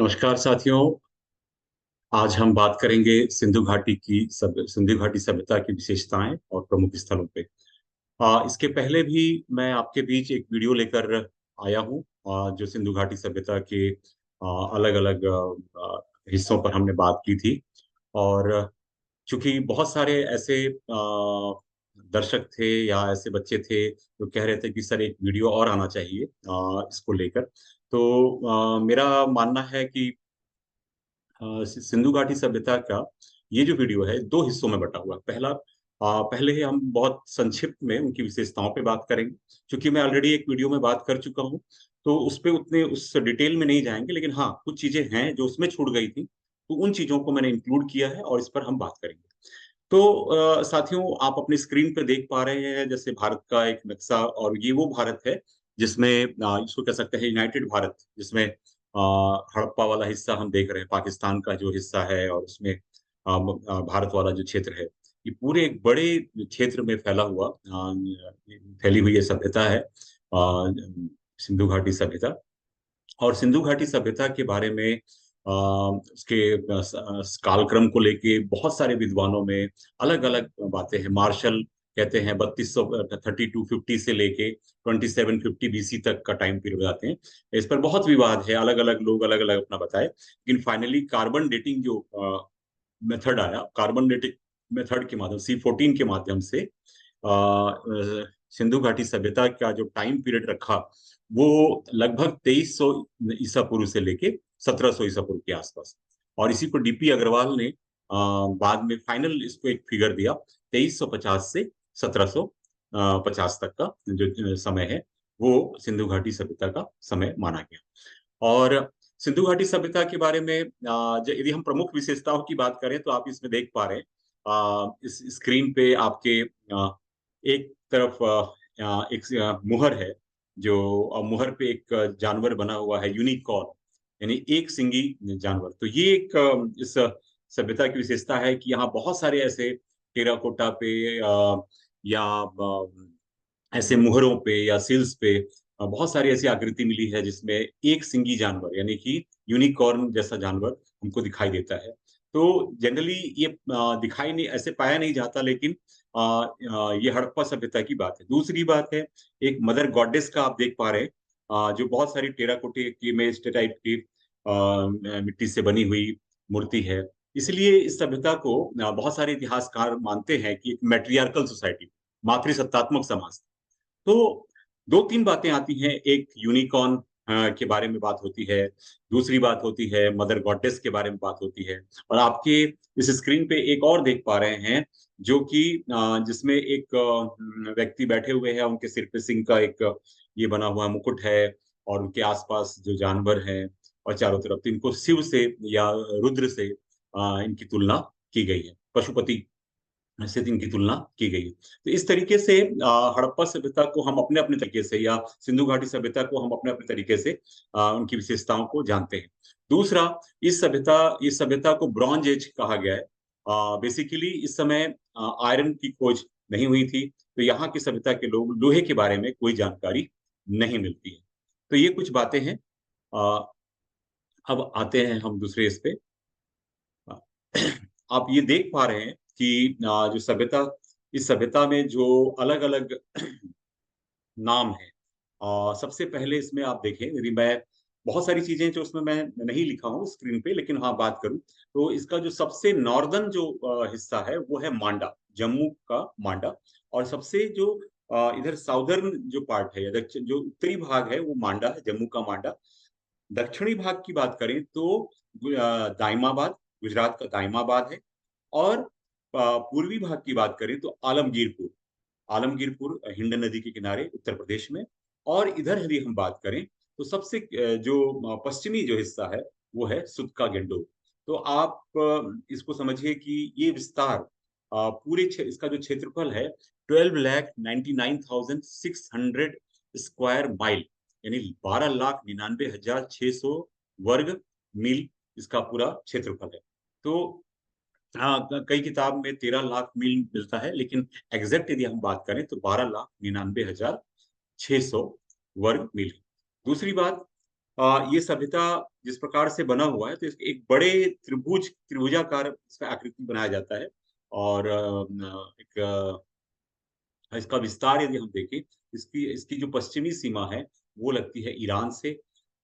नमस्कार साथियों। आज हम बात करेंगे सिंधु घाटी सभ्यता की विशेषताएं और प्रमुख स्थलों पे। इसके पहले भी मैं आपके बीच एक वीडियो लेकर आया हूं, जो सिंधु घाटी सभ्यता के अलग अलग हिस्सों पर हमने बात की थी। और चूंकि बहुत सारे ऐसे दर्शक थे या ऐसे बच्चे थे जो कह रहे थे कि सर एक वीडियो और आना चाहिए इसको लेकर। तो मेरा मानना है कि सिंधु घाटी सभ्यता का ये जो वीडियो है दो हिस्सों में बटा हुआ है। पहले ही हम बहुत संक्षिप्त में उनकी विशेषताओं पे बात करेंगे, क्योंकि मैं ऑलरेडी एक वीडियो में बात कर चुका हूँ। तो उस पे उतने उस डिटेल में नहीं जाएंगे, लेकिन हाँ कुछ चीजें हैं जो उसमें छूट गई थी, तो उन चीजों को मैंने इंक्लूड किया है और इस पर हम बात करेंगे। तो साथियों, आप अपनी स्क्रीन पे देख पा रहे हैं जैसे भारत का एक नक्शा, और ये वो भारत है जिसमें इसको कह सकते हैं यूनाइटेड भारत, जिसमें हड़प्पा वाला हिस्सा हम देख रहे हैं, पाकिस्तान का जो हिस्सा है, और उसमें भारत वाला जो क्षेत्र है, ये पूरे एक बड़े क्षेत्र में फैली हुई ये सभ्यता है, सिंधु घाटी सभ्यता। और सिंधु घाटी सभ्यता के बारे में उसके कालक्रम को लेके बहुत सारे विद्वानों में अलग अलग बातें हैं। मार्शल कहते हैं 3250 से लेके 2750 BC तक का टाइम पीरियड बताते हैं। इस पर बहुत विवाद है, अलग अलग लोग अलग अलग अपना बताए, लेकिन फाइनली कार्बन डेटिंग जो मेथड आया, कार्बन डेटिंग मेथड के माध्यम C14 के माध्यम से सिंधु घाटी सभ्यता का जो टाइम पीरियड रखा, वो लगभग 2300 ईसा पूर्व से लेके 1700 ईसा पूर्व के आसपास। और इसी को डीपी अग्रवाल ने बाद में फाइनल इसको एक फिगर दिया, 2350 से 1750 तक का जो समय है, वो सिंधु घाटी सभ्यता का समय माना गया। और सिंधु घाटी सभ्यता के बारे में यदि हम प्रमुख विशेषताओं की बात करें, तो आप इसमें देख पा रहे हैं इस स्क्रीन पे आपके एक तरफ एक मुहर है, जो मुहर पे एक जानवर बना हुआ है, यूनिकॉर्न, यानी एक सिंगी जानवर। तो ये एक इस सभ्यता की विशेषता है कि यहाँ बहुत सारे ऐसे टेराकोटा पे या ऐसे मुहरों पे या सील्स पे बहुत सारी ऐसी आकृति मिली है जिसमें एक सिंगी जानवर, यानी कि यूनिकॉर्न जैसा जानवर हमको दिखाई देता है। तो जनरली ये दिखाई नहीं, ऐसे पाया नहीं जाता, लेकिन ये हड़प्पा सभ्यता की बात है। दूसरी बात है, एक मदर गॉडेस का आप देख पा रहे हैं, जो बहुत सारी टेराकोटे की इमेज टाइप की मिट्टी से बनी हुई मूर्ति है। इसलिए इस सभ्यता को बहुत सारे इतिहासकार मानते हैं कि एक मैट्रियार्कल सोसाइटी, मातृसत्तात्मक समाज। तो दो तीन बातें आती हैं, एक यूनिकॉर्न के बारे में बात होती है, दूसरी बात होती है मदर गॉडेस के बारे में बात होती है। और आपके इस स्क्रीन पे एक और देख पा रहे हैं, जो कि जिसमें एक व्यक्ति बैठे हुए हैं, उनके सिर पे सिंह का एक ये बना हुआ मुकुट है, और उनके आसपास जो जानवर हैं, और चारों तरफ, तो इनको शिव से या रुद्र से इनकी तुलना की गई है, पशुपति से इनकी तुलना की गई है। तो इस तरीके से हड़प्पा सभ्यता को हम अपने अपने तरीके से, या सिंधु घाटी सभ्यता को हम अपने अपने तरीके से उनकी विशेषताओं को जानते हैं। दूसरा, इस सभ्यता को ब्रॉन्ज एज कहा गया है। बेसिकली इस समय आयरन की खोज नहीं हुई थी, तो यहाँ की सभ्यता के लोग लोहे के बारे में कोई जानकारी नहीं मिलती है। तो ये कुछ बातें हैं। अ, अब आते हैं हम दूसरे इस पे। आप ये देख पा रहे हैं कि जो सभ्यता, इस सभ्यता में जो अलग अलग नाम है, सबसे पहले इसमें आप देखें, यदि मैं बहुत सारी चीजें जो उसमें मैं नहीं लिखा हूँ स्क्रीन पे, लेकिन हाँ बात करूं, तो इसका जो सबसे नॉर्दर्न जो हिस्सा है वो है मांडा, जम्मू का मांडा। और सबसे जो इधर साउदर्न जो पार्ट है, या जो उत्तरी भाग है, वो मांडा है, जम्मू का मांडा। दक्षिणी भाग की बात करें तो दाइमाबाद, गुजरात का दाइमाबाद है। और पूर्वी भाग की बात करें तो आलमगीरपुर, आलमगीरपुर हिंड नदी के किनारे उत्तर प्रदेश में। और इधर यदि हम बात करें तो सबसे जो पश्चिमी जो हिस्सा है, वो है सुदका गेंडोर। तो आप इसको समझिए कि ये विस्तार इसका जो क्षेत्रफल है 12,99,600 स्क्वायर माइल, यानी 12,99,600 वर्ग मील इसका पूरा क्षेत्रफल है। तो हाँ, कई किताब में 13 लाख मील मिलता है, लेकिन एग्जैक्ट यदि हम बात करें तो 12,99,600 वर्ग मील। दूसरी बात, ये सभ्यता जिस प्रकार से बना हुआ है, तो एक बड़े त्रिभुजाकार इसका आकृति बनाया जाता है। और इसका विस्तार यदि हम देखें, इसकी इसकी जो पश्चिमी सीमा है, वो लगती है ईरान से।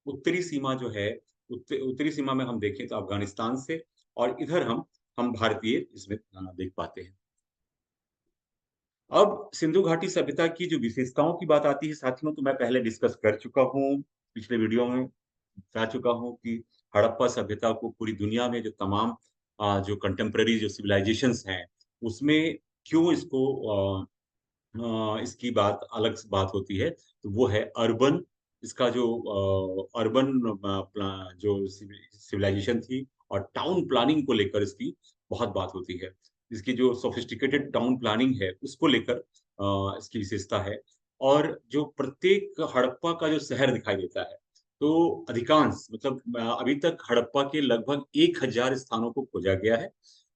उत्तरी सीमा जो है, उत्तरी सीमा में हम देखें तो अफ़गानिस्तान से, और इधर हम भारतीय इसमें देख पाते हैं। अब सिंधु घाटी सभ्यता की जो विशेषताओं की बात आती है साथियों, तो मैं पहले डिस्कस कर चुका हूँ, पिछले वीडियो में बता चुका हूँ कि हड़प्पा सभ्यता को पूरी दुनिया में जो तमाम जो कंटेम्परेरी जो सिविलाइजेशंस हैं, उसमें क्यों इसको इसकी बात अलग स बात होती है, तो वो है अर्बन, इसका जो अर्बन जो सिविलाइजेशन थी, और टाउन प्लानिंग को लेकर इसकी बहुत बात होती है। इसकी जो सोफिस्टिकेटेड टाउन प्लानिंग है, उसको लेकर इसकी विशेषता है। और जो प्रत्येक हड़प्पा का जो शहर दिखाई देता है, तो अधिकांश मतलब अभी तक हड़प्पा के लगभग 1000 स्थानों को खोजा गया है।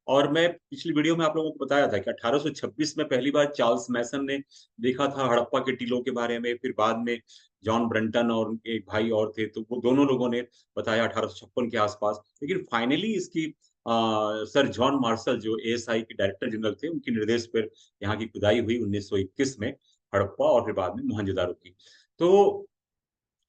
और मैं पिछली वीडियो में आप लोगों को बताया था कि 1826 में पहली बार चार्ल्स मैसन ने देखा था हड़प्पा के टीलों के बारे में, फिर बाद में जॉन ब्रंटन और उनके एक भाई और थे, तो वो दोनों लोगों ने बताया 1856 के आसपास। लेकिन फाइनली इसकी सर जॉन मार्शल जो एएसआई के डायरेक्टर जनरल थे, उनके निर्देश पर यहाँ की खुदाई हुई 1921 में हड़प्पा, और फिर बाद में मोहनजोदारो की। तो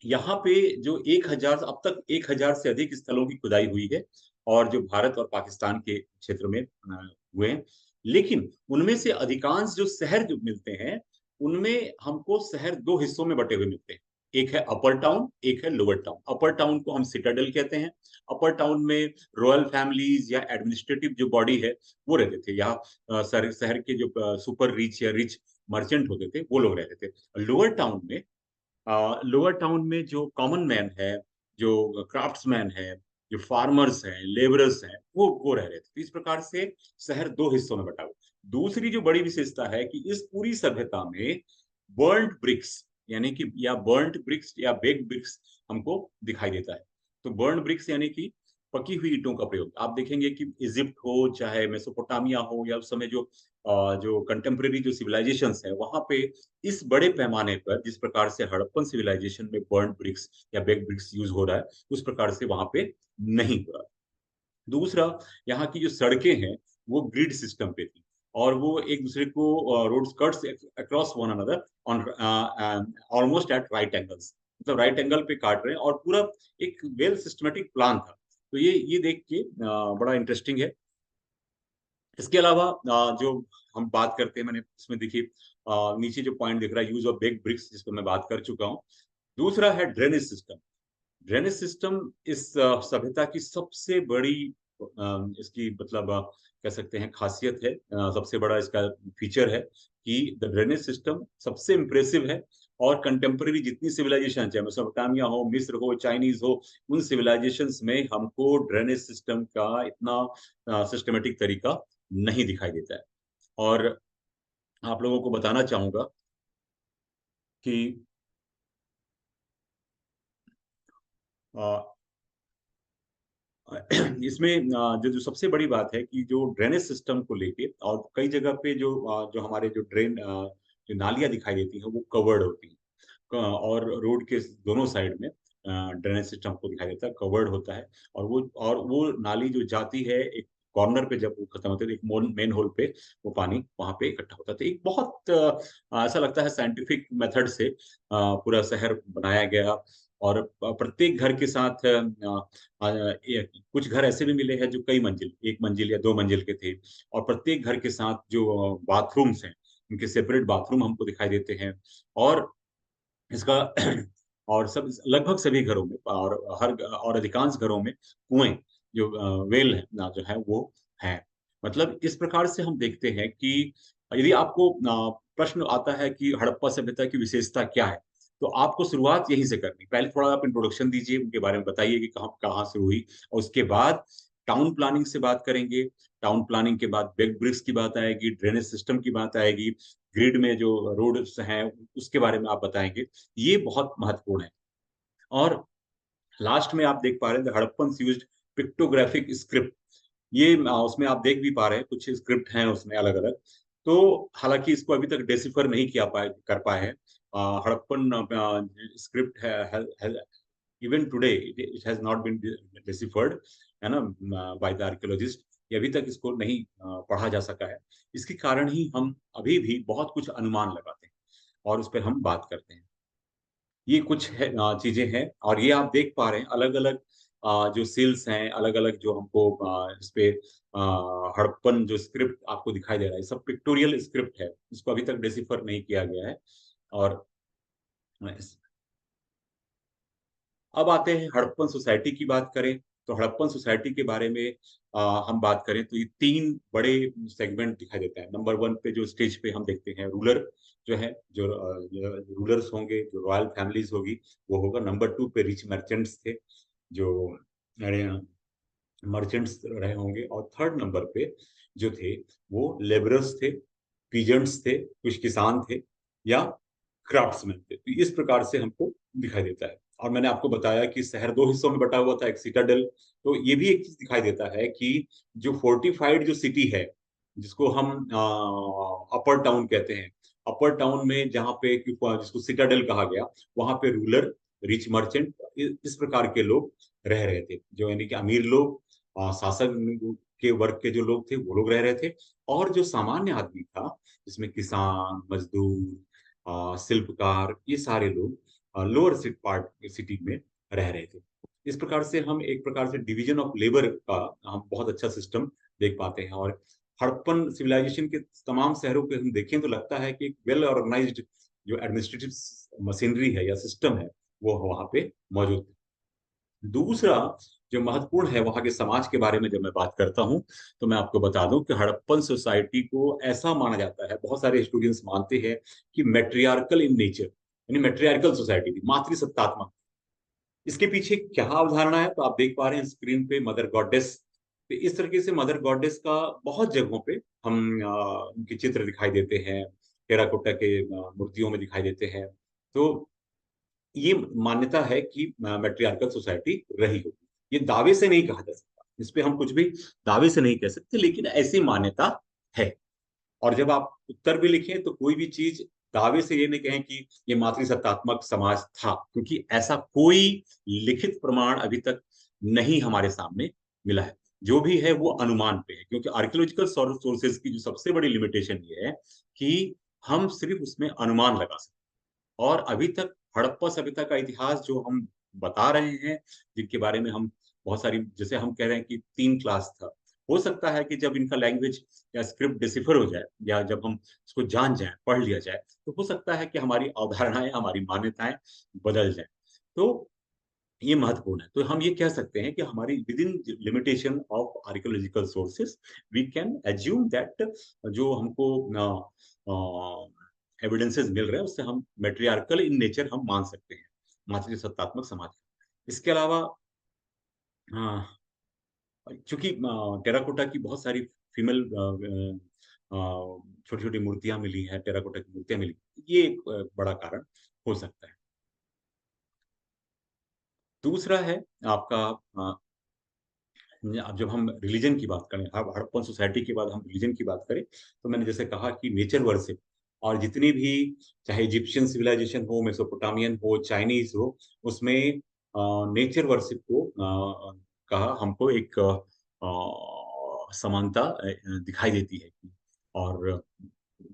यहाँ पे जो 1000 अब तक 1000 से अधिक स्थलों की खुदाई हुई है, और जो भारत और पाकिस्तान के क्षेत्र में हुए हैं। लेकिन उनमें से अधिकांश जो शहर जो मिलते हैं, उनमें हमको शहर 2 हिस्सों में बटे हुए मिलते हैं। एक है अपर टाउन, एक है लोअर टाउन। अपर टाउन को हम सिटाडेल कहते हैं। अपर टाउन में रॉयल फैमिलीज़ या एडमिनिस्ट्रेटिव जो बॉडी है, वो रहते थे। यहाँ सर शहर के जो सुपर रिच या रिच मर्चेंट होते थे, वो लोग रहते थे। लोअर टाउन में लोअर टाउन में जो कॉमन मैन है, जो क्राफ्ट्समैन है, जो फार्मर्स हैं, लेबरर्स हैं, वो रह रहे थे। तो इस प्रकार से शहर 2 हिस्सों में बटा हुआ। दूसरी जो बड़ी विशेषता है कि इस पूरी सभ्यता में बर्न्ड ब्रिक्स, यानी कि या बर्न्ड ब्रिक्स या बेक्ड ब्रिक्स हमको दिखाई देता है। तो बर्न्ड ब्रिक्स यानी कि पकी हुई ईंटों का प्रयोग। आप देखेंगे कि इजिप्ट हो, चाहे मेसोपोटामिया हो, या उस समय जो कंटेम्परेरी जो सिविलाइजेशंस हैं, वहाँ पे इस बड़े पैमाने पर जिस प्रकार से हड़प्पन सिविलाइजेशन में बर्न्ड ब्रिक्स या बेक्ड ब्रिक्स यूज़ हो रहा है, उस प्रकार से वहाँ पे नहीं हो रहा। दूसरा, यहाँ की जो सड़कें हैं, वो ग्रिड सिस्टम पे थी, और वो एक-दूसरे को roads cuts across one another on almost at right angles, मतलब राइट एंगल पे काट रहे हैं, और पूरा एक वेल सिस्टमैटिक प्लान था। तो ये देख के बड़ा इंटरेस्टिंग है। इसके अलावा जो हम बात करते हैं, मैंने इसमें देखिए नीचे जो पॉइंट दिख रहा है, यूज़ ऑफ बेक्ड ब्रिक्स, जिस पे मैं बात कर चुका हूँ। दूसरा है ड्रेनेज सिस्टम। ड्रेनेज सिस्टम इस सभ्यता की सबसे बड़ी इसकी मतलब कह सकते हैं खासियत है, सबसे बड़ा इसका फीचर है कि द ड्रेनेज सिस्टम सबसे इम्प्रेसिव है। और कंटेम्परेरी जितनी सिविलाइजेशन, चाहे मेसोपोटामिया हो, मिस्र हो, चाइनीज हो, उन सिविलाइजेशंस में हमको ड्रेनेज सिस्टम का इतना सिस्टमेटिक तरीका नहीं दिखाई देता है। और आप लोगों को बताना चाहूंगा कि अ, इसमें जो जो सबसे बड़ी बात है कि जो ड्रेनेज सिस्टम को लेके, और कई जगह पे जो हमारे जो जो नालियाँ दिखाई देती हैं, वो कवर्ड होती हैं। और रोड के दोनों साइड में ड्रेनेज सिस्टम को दिखाई देता है, कवर्ड होता है। और वो नाली जो जाती है एक कॉर्नर पे, जब वो खत्म होती है, तो एक मेन होल पे वो पानी वहाँ पे इकट्ठा होता है। तो एक बहुत ऐसा लगता है साइंटिफिक मेथड से पूरा शहर बनाया गया। और प्रत्येक घर के साथ कुछ घर ऐसे भी मिले हैं जो कई मंजिल, 1 मंजिल या 2 मंजिल के थे। और प्रत्येक घर के साथ जो बाथरूम्स हैं, उनके सेपरेट बाथरूम हमको दिखाई देते हैं। और इसका और सब लगभग सभी घरों में, और अधिकांश घरों में कुएँ, जो वेल है ना, जो है वो हैं। मतलब इस प्रकार से हम देखते हैं कि यदि आपको प्रश्न आता है कि हड़प्पा सभ्यता की विशेषता क्या है? तो आपको शुरुआत यहीं से करनी। पहले थोड़ा आप इंट्रोडक्शन दीजिए, उनके बारे में बताइए कि कहाँ कहाँ से हुई, और उसके बाद टाउन प्लानिंग से बात करेंगे। टाउन प्लानिंग के बाद बेक्ड ब्रिक्स की बात आएगी, ड्रेनेज सिस्टम की बात आएगी, ग्रिड में जो रोड्स हैं, उसके बारे में आप बताएँगे। ये बहुत महत्वपूर्ण है। और लास्ट में आप देख पा रहे हैं the Harappans used pictographic script. ये उसमें आप देख भी पा रहे हैं, कुछ स्क्रिप्ट हैं उसमें अलग-अलग। तो हालाँकि इसको अभी तक डिसिफर नहीं किया पाए कर पाए हैं। हड़प्पन स्क्रिप्ट है even today it has not been deciphered, है ना, बाय द आर्कियोलॉजिस्ट। ये अभी तक इसको नहीं पढ़ा जा सका है। इसके कारण ही हम अभी भी बहुत कुछ अनुमान लगाते हैं और उस पर हम बात करते हैं। ये कुछ है चीजें हैं, और ये आप देख पा रहे हैं अलग अलग जो सील्स हैं, अलग अलग जो हमको इस पे हड़प्पन जो स्क्रिप्ट आपको दिखाई दे रहा है, सब पिक्टोरियल स्क्रिप्ट है, इसको अभी तक डिसिफर नहीं किया गया है। और अब आते हैं हड़प्पन सोसाइटी की बात करें, तो हड़प्पन सोसाइटी के बारे में हम बात करें तो ये तीन बड़े सेगमेंट दिखाई देते हैं। नंबर वन पे जो स्टेज पे हम देखते हैं रूलर जो है, जो रूलर्स होंगे, जो रॉयल फैमिलीज होगी वो होगा। नंबर टू पे रिच मर्चेंट्स थे, जो मर्चेंट्स रहे होंगे। और थर्ड नंबर पे जो थे वो लेबरर्स थे, पीजेंट्स थे, कुछ किसान थे, या क्राफ्ट्समैन थे। तो इस प्रकार से हमको दिखाई देता है। और मैंने आपको बताया कि शहर दो हिस्सों में बटा हुआ था, एक सिटाडेल। तो ये भी एक चीज दिखाई देता है कि जो फोर्टिफाइड जो सिटी है, जिसको हम अपर टाउन कहते हैं, अपर टाउन में जहाँ पे जिसको सिटाडेल कहा गया, वहां पे रूलर, रिच मर्चेंट, इस प्रकार के लोग रह रहे थे, जो यानी कि अमीर लोग, शासक के वर्ग के जो लोग थे वो लोग रह रहे थे। और जो सामान्य आदमी था, जिसमें किसान, मजदूर, शिल्पकार, ये सारे लोग लोअर पार्ट सिटी में रह रहे थे। इस प्रकार से हम एक प्रकार से डिवीजन ऑफ लेबर का हम बहुत अच्छा सिस्टम देख पाते हैं। और हड़प्पन सिविलाइजेशन के तमाम शहरों के हम देखें तो लगता है कि एक वेल ऑर्गेनाइज्ड जो एडमिनिस्ट्रेटिव मशीनरी है या सिस्टम है वो वहां पे मौजूद है। दूसरा जो महत्वपूर्ण है वहां के समाज के बारे में जब मैं बात करता हूं, तो मैं आपको बता दूं कि हड़प्पन सोसाइटी को ऐसा माना जाता है, बहुत सारे स्टूडेंट्स मानते हैं कि मैट्रियार्कल इन नेचर, यानी मैट्रियार्कल सोसाइटी थी, मातृसत्तात्मक। इसके पीछे क्या अवधारणा है, तो आप देख पा रहे हैं स्क्रीन पे मदर गॉडेस। तो इस तरीके से मदर गॉडेस का बहुत जगहों पे हम उनके चित्र दिखाई देते हैं, टेराकोटा के मूर्तियों में दिखाई देते हैं। तो ये मान्यता है कि मैट्रियार्कल सोसाइटी रही होगी। ये दावे से नहीं कहा जा सकता, इस पे हम कुछ भी दावे से नहीं कह सकते, लेकिन ऐसी मान्यता है। और जब आप उत्तर भी लिखें तो कोई भी चीज दावे से ये नहीं कहें कि ये मातृसत्तात्मक समाज था, क्योंकि ऐसा कोई लिखित प्रमाण अभी तक नहीं हमारे सामने मिला है। जो भी है वो अनुमान पे है, क्योंकि आर्कियोलॉजिकल सोर्सेज की जो सबसे बड़ी लिमिटेशन ये है कि हम सिर्फ उसमें अनुमान लगा सकते हैं। और अभी तक हड़प्पा सभ्यता का इतिहास जो हम बता रहे हैं, जिनके बारे में हम बहुत सारी, जैसे हम कह रहे हैं कि 3 क्लास था, हो सकता है कि जब इनका लैंग्वेज या स्क्रिप्ट डिसिफर हो जाए, या जब हम इसको जान जाए, पढ़ लिया जाए, तो हो सकता है कि हमारी अवधारणाएं, हमारी मान्यताएं बदल जाए। तो ये महत्वपूर्ण है। तो हम ये कह सकते हैं कि हमारी within limitation of archaeological sources we can assume that जो हमको एविडेंसेस मिल रहे हैं उससे हम मेट्रियार्कल इन नेचर हम मान सकते हैं, मातृसत्तात्मक समाज। इसके अलावा चूंकि टेराकोटा की बहुत सारी फीमेल छोटी छोटी मूर्तियां मिली हैं, टेराकोटा की मूर्तियां मिली, ये एक बड़ा कारण हो सकता है। दूसरा है आपका अब जब हम रिलीजन की बात करें, अब हड़प्पन सोसाइटी के बाद हम रिलीजन की बात करें, तो मैंने जैसे कहा कि नेचर वर्शिप, और जितनी भी, चाहे इजिप्शियन सिविलाइजेशन हो, मेसोपोटामियन हो, चाइनीज हो, उसमें नेचर वर्शिप को कहा हमको एक समानता दिखाई देती है। और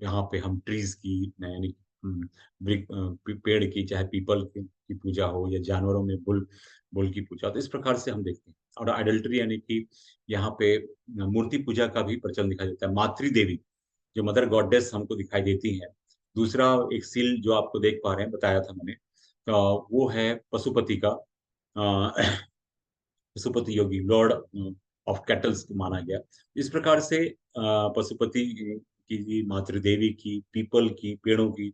यहाँ पे हम ट्रीज की, यानी पेड़ की, चाहे पीपल की पूजा हो, या जानवरों में बुल बुल की पूजा, तो इस प्रकार से हम देखते हैं। और आइडल्ट्री यानी कि यहाँ पे मूर्ति पूजा का भी प्रचलन दिखाई देता है। मातृ देवी जो मदर गॉडेस हमको दिखाई देती है। दूसरा एक सील जो आपको देख पा रहे हैं, बताया था मैंने, तो वो है पशुपति का, पशुपति योगी, लॉर्ड ऑफ कैटल्स माना गया। इस प्रकार से पशुपति की, मातृ देवी की, पीपल की, पेड़ों की,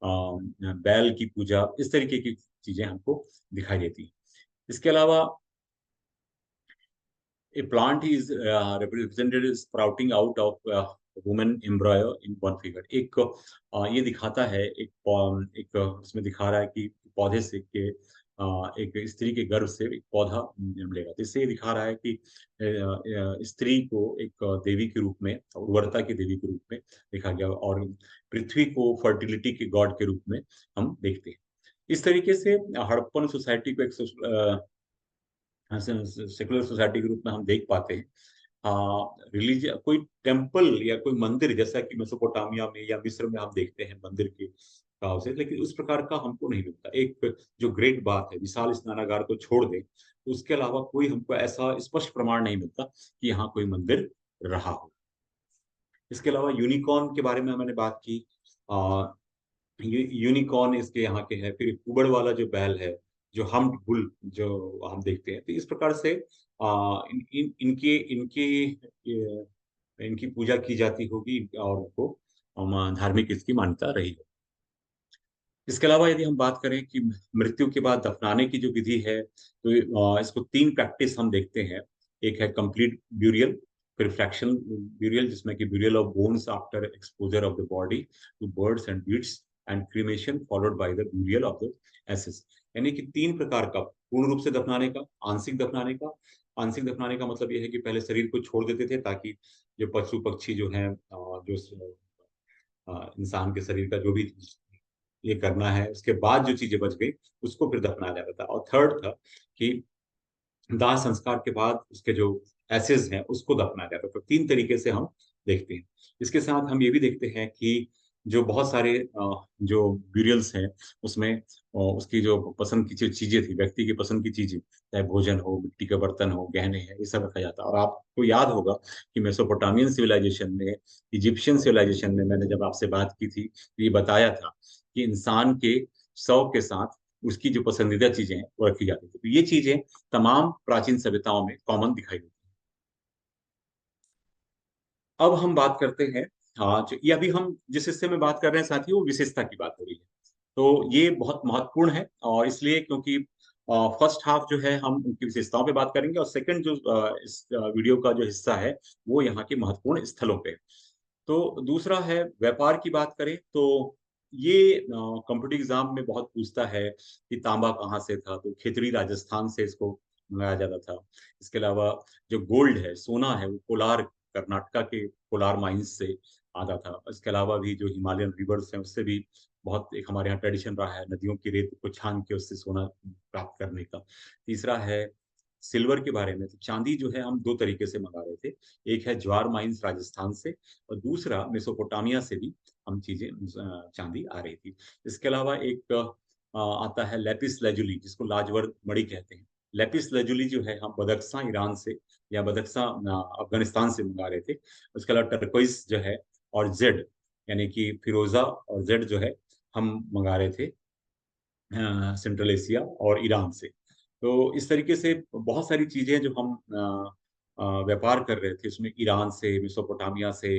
बैल की पूजा, इस तरीके की चीजें हमको दिखाई देती हैं। इसके अलावा a plant is represented as sprouting out of woman embryo in one figure। एक ये दिखाता है, एक उसमें दिखा रहा है कि पौधे से के एक स्त्री के गर्भ से एक पौधा निकलेगा। तो इससे ये दिखा रहा है कि स्त्री को एक देवी के रूप में, उर्वरता की देवी के रूप में देखा गया, और पृथ्वी को फर्टिलिटी के गॉड के रूप में हम देखते हैं। इस तरीके से हड़प्पन सोसाइटी को एक सेकुलर सोसाइटी के रूप में हम देख पाते हैं। रिलीजियन कोई टेम्पल या कोई मंदिर जैसा कि मेसोपोटामिया में या मिस्र में हम देखते हैं मंदिर के भाव से, लेकिन उस प्रकार का हमको नहीं मिलता। एक जो ग्रेट बात है, विशाल स्नानागार को छोड़ दें तो उसके अलावा कोई हमको ऐसा स्पष्ट प्रमाण नहीं मिलता कि यहाँ कोई मंदिर रहा हो। इसके अलावा यूनिकॉर्न के बारे में मैंने बात की। यूनिकॉर्न इसके यहाँ के हैं। फिर कुबड़ वाला जो बैल है, जो हम्प्ड बुल जो हम देखते हैं, तो इस प्रकार से इनके इनके इनकी पूजा की जाती होगी और उनको धार्मिक इसकी मान्यता रही है। इसके अलावा यदि हम बात करें कि मृत्यु के बाद दफनाने की जो विधि है, तो इसको तीन प्रैक्टिस हम देखते हैं। एक है कंप्लीट ब्यूरियल, फिर फ्रैक्शन ब्यूरियल जिसमें कि burial of bones after exposure of the body to birds and beasts, and cremation followed by the burial of the ashes. यानी कि तीन प्रकार का, पूर्ण रूप से दफनाने का, आंशिक दफनाने का। आंशिक दफनाने का मतलब यह है कि पहले शरीर को छोड़ देते थे ताकि जो पशु पक्षी जो हैं, जो इंसान के शरीर का जो भी ये करना है, उसके बाद जो चीजें बच गई उसको फिर दफनाया जाता था। और थर्ड था कि दाह संस्कार के बाद उसके जो एसेज हैं उसको दफनाया जाता था। तो तीन तरीके से हम देखते हैं। इसके साथ हम ये भी देखते हैं कि जो बहुत सारे जो ब्यूरियल्स हैं उसमें उसकी जो पसंद की जो चीजें थी, व्यक्ति की पसंद की चीजें, चाहे भोजन हो, मिट्टी का बर्तन हो, गहने हैं, ये सब रखा जाता है। और आपको याद होगा कि मेसोपोटामियन सिविलाइजेशन में, इजिप्शियन सिविलाइजेशन में मैंने जब आपसे बात की थी तो ये बताया था कि इंसान के शव के साथ उसकी जो पसंदीदा चीजें हैं वो रखी जाती थी। तो ये चीजें तमाम प्राचीन सभ्यताओं में कॉमन दिखाई देती है। अब हम बात करते हैं, हाँ, ये अभी हम जिस हिस्से में बात कर रहे हैं साथी, वो विशेषता की बात हो रही है। तो ये बहुत महत्वपूर्ण है, और इसलिए क्योंकि फर्स्ट हाफ जो है हम उनकी विशेषताओं पे बात करेंगे, और सेकंड जो इस वीडियो का जो हिस्सा है वो यहाँ के महत्वपूर्ण स्थलों पे। तो दूसरा है व्यापार की बात करें तो ये कॉम्पिटिटिव एग्जाम में बहुत पूछता है कि तांबा कहाँ से था, तो खेतड़ी राजस्थान से इसको मंगाया जाता था। इसके अलावा जो गोल्ड है, सोना है, वो कोलार, कर्नाटका के कोलार माइंस से आता था। इसके अलावा भी जो हिमालयन रिवर्स हैं उससे भी बहुत एक हमारे यहाँ ट्रेडिशन रहा है, नदियों की रेत को छान के उससे सोना प्राप्त करने का। तीसरा है सिल्वर के बारे में, तो चांदी जो है हम दो तरीके से मंगा रहे थे। एक है ज्वार माइंस राजस्थान से, और दूसरा मेसोपोटामिया से भी हम चीजें चांदी आ रही थी। इसके अलावा एक आता है लेपिस लेजुली, जिसको लाजवर्द मणि कहते हैं। लेपिस लेजुली जो है हम बदख्शां ईरान से या बदख्शां अफगानिस्तान से मंगा रहे थे। उसके अलावा टर्कोइस जो है, और जेड यानी कि फिरोजा और जेड जो है हम मंगा रहे थे सेंट्रल एशिया और ईरान से। तो इस तरीके से बहुत सारी चीजें जो हम व्यापार कर रहे थे उसमें ईरान से, मेसोपोटामिया से,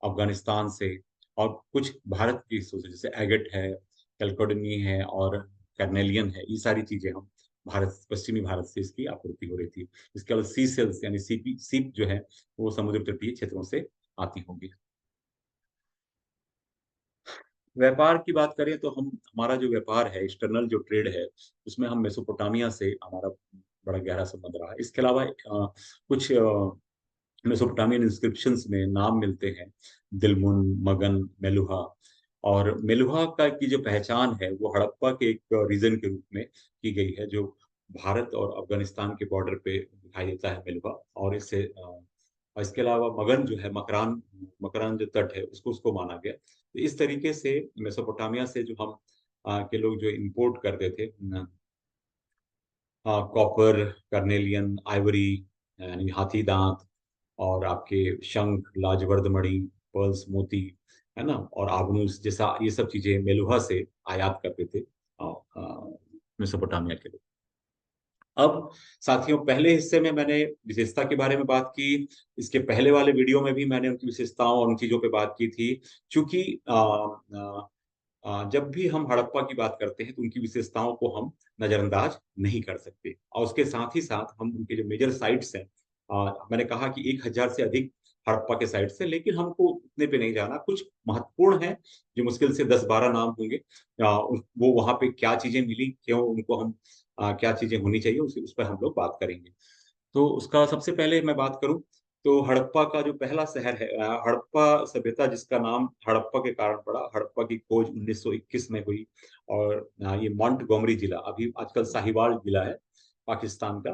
अफगानिस्तान से, और कुछ भारत की हिस्सों से, जैसे एगेट है, कैलकोडनी है और कर्नेलियन है, ये सारी चीजें हम भारत, पश्चिमी भारत से इसकी आपूर्ति हो रही थी। इसके अलावा सी सेल्स यानी सीपी सीप जो है वो समुद्र तटीय क्षेत्रों से आती होंगी। व्यापार की बात करें तो हम, हमारा जो व्यापार है, एक्सटर्नल जो ट्रेड है, उसमें हम मेसोपोटामिया से हमारा बड़ा गहरा संबंध रहा है। इसके अलावा कुछ मेसोपोटामियन इंस्क्रिप्शंस में नाम मिलते हैं, दिलमुन, मगन, मेलुहा। और मेलुहा का की जो पहचान है वो हड़प्पा के एक रीजन के रूप में की गई है, जो भारत और अफगानिस्तान के बॉर्डर पे दिखाई देता है मेलुहा। और इससे और इसके अलावा मगन जो है, मकरान, मकरान जो तट है उसको उसको माना गया। तो इस तरीके से मेसोपोटामिया से जो हम के लोग जो इंपोर्ट करते थे, कॉपर, कर्नेलियन, आइवरी यानी हाथी दांत, और आपके शंख, लाजवर्द मणि, पर्ल्स, मोती, है ना, और आबनूस जैसा, ये सब चीजें मेलुहा से आयात करते थे मेसोपोटामिया के लोग। अब साथियों, पहले हिस्से में मैंने विशेषता के बारे में बात की। इसके पहले वाले वीडियो में भी मैंने उनकी विशेषताओं और उन चीजों पे बात की थी। चूंकि जब भी हम हड़प्पा की बात करते हैं तो उनकी विशेषताओं को हम नजरअंदाज नहीं कर सकते। और उसके साथ ही साथ हम उनके जो मेजर साइट्स हैं, मैंने कहा कि 1000 से अधिक हड़प्पा के साइट्स हैं, लेकिन हमको उतने पे नहीं जाना। कुछ महत्वपूर्ण है जो मुश्किल से 10-12 नाम होंगे। वो वहां पे क्या चीजें मिली, क्यों उनको हम क्या चीजें होनी चाहिए, उस पर हम लोग बात करेंगे। तो उसका सबसे पहले मैं बात करूं तो हड़प्पा का जो पहला शहर है, हड़प्पा सभ्यता जिसका नाम हड़प्पा के कारण पड़ा, हड़प्पा की खोज 1921 में हुई। और ये मॉन्टगोमरी जिला, अभी आजकल साहिवाल जिला है पाकिस्तान का,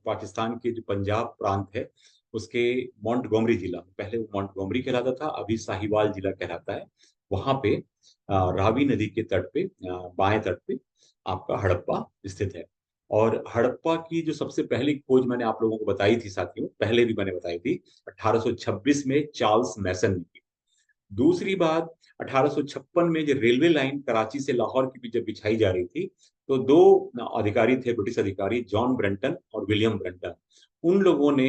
पाकिस्तान के जो पंजाब प्रांत है उसके मॉन्टगोमरी जिला, पहले वो मॉन्टगोमरी कहलाता था, अभी साहिवाल जिला कहलाता है। वहां पे रावी नदी के तट पे, बाएं तट पे आपका हड़प्पा स्थित है। और हड़प्पा की जो सबसे पहली खोज मैंने आप लोगों को बताई थी साथियों, पहले भी मैंने बताई थी, 1826 में चार्ल्स मैसन ने की। दूसरी बात, 1856 में जो रेलवे लाइन कराची से लाहौर की भी जब बिछाई जा रही थी, तो दो अधिकारी थे, ब्रिटिश अधिकारी, जॉन ब्रंटन और विलियम ब्रंटन। उन लोगों ने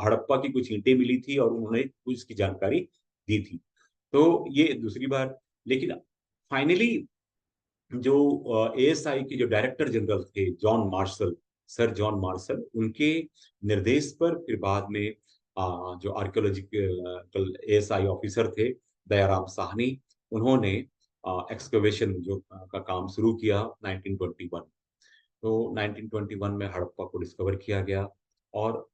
हड़प्पा की कुछ ईंटें मिली थी और उन्होंने कुछ इसकी जानकारी दी थी। तो ये दूसरी बार। लेकिन फाइनली जो एएसआई के जो डायरेक्टर जनरल थे, John Marshall, sir John Marshall, उनके निर्देश पर फिर बाद में जो आर्कियोलॉजिकल एएसआई ऑफिसर थे, दयाराम साहनी, उन्होंने एक्सकवेशन जो का काम शुरू किया 1921। तो 1921 में हड़प्पा को डिस्कवर किया गया। और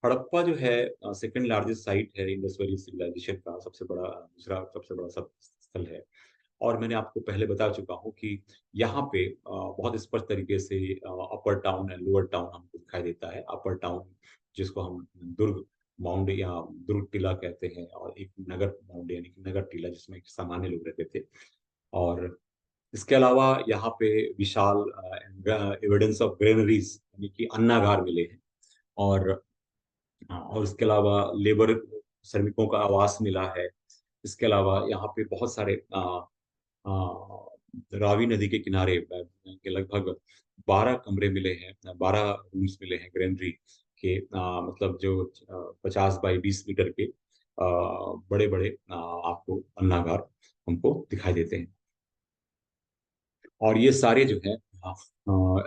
हड़प्पा जो है सेकंड लार्जेस्ट साइट है इंडस वैली सिविलाइजेशन का, सबसे बड़ा, दूसरा सबसे बड़ा सब स्थल है। और मैंने आपको पहले बता चुका हूँ कि यहाँ पे बहुत स्पष्ट तरीके से अपर टाउन एंड लोअर टाउन हमको दिखाई देता है। अपर टाउन जिसको हम दुर्ग माउंड या दुर्ग टीला कहते हैं, और एक नगर माउंड यानी कि नगर टीला जिसमें सामान्य लोग रहते थे। और इसके अलावा यहाँ पे विशाल एविडेंस ऑफ ग्रेनरीज यानी कि अन्नागार मिले हैं। और और इसके अलावा लेबर श्रमिकों का आवास मिला है। इसके अलावा यहाँ पे बहुत सारे रावी नदी के किनारे के लगभग 12 कमरे मिले हैं, 12 रूम्स मिले हैं ग्रेनरी के, मतलब जो 50 बाई 20 मीटर के बड़े बड़े आपको अन्नागार हमको दिखाई देते हैं। और ये सारे जो है,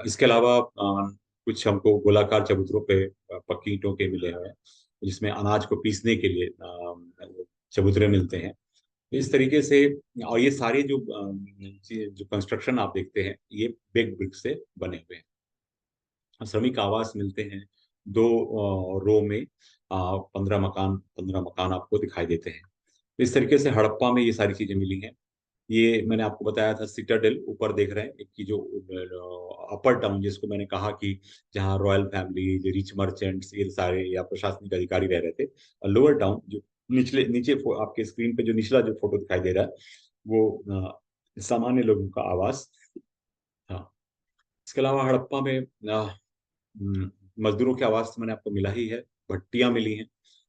इसके अलावा कुछ हमको गोलाकार चबूतरों पे पक्की ईंटों के मिले हुए हैं, जिसमें अनाज को पीसने के लिए चबूतरे मिलते हैं। इस तरीके से। और ये सारे जो जो कंस्ट्रक्शन आप देखते हैं, ये बेग ब्रिक से बने हुए हैं। श्रमिक आवास मिलते हैं, दो रो में 15 मकान आपको दिखाई देते हैं। इस तरीके से हड़प्पा में ये सारी चीजें मिली हैं। ये मैंने आपको बताया था सिटाडेल, ऊपर देख रहे हैं, एक की जो अपर टाउन जिसको मैंने कहा कि जहाँ रॉयल फैमिली, जो रिच मर्चेंट्स, ये सारे या प्रशासनिक अधिकारी रह रहे थे। और लोअर टाउन जो निचले नीचे आपके स्क्रीन पे जो निचला जो फोटो दिखाई दे रहा है, वो सामान्य लोगों का आवास था। इसके अलावा हड़प्पा में मजदूरों के आवास तो मैंने आपको मिला ही है। भट्टियां मिली हैं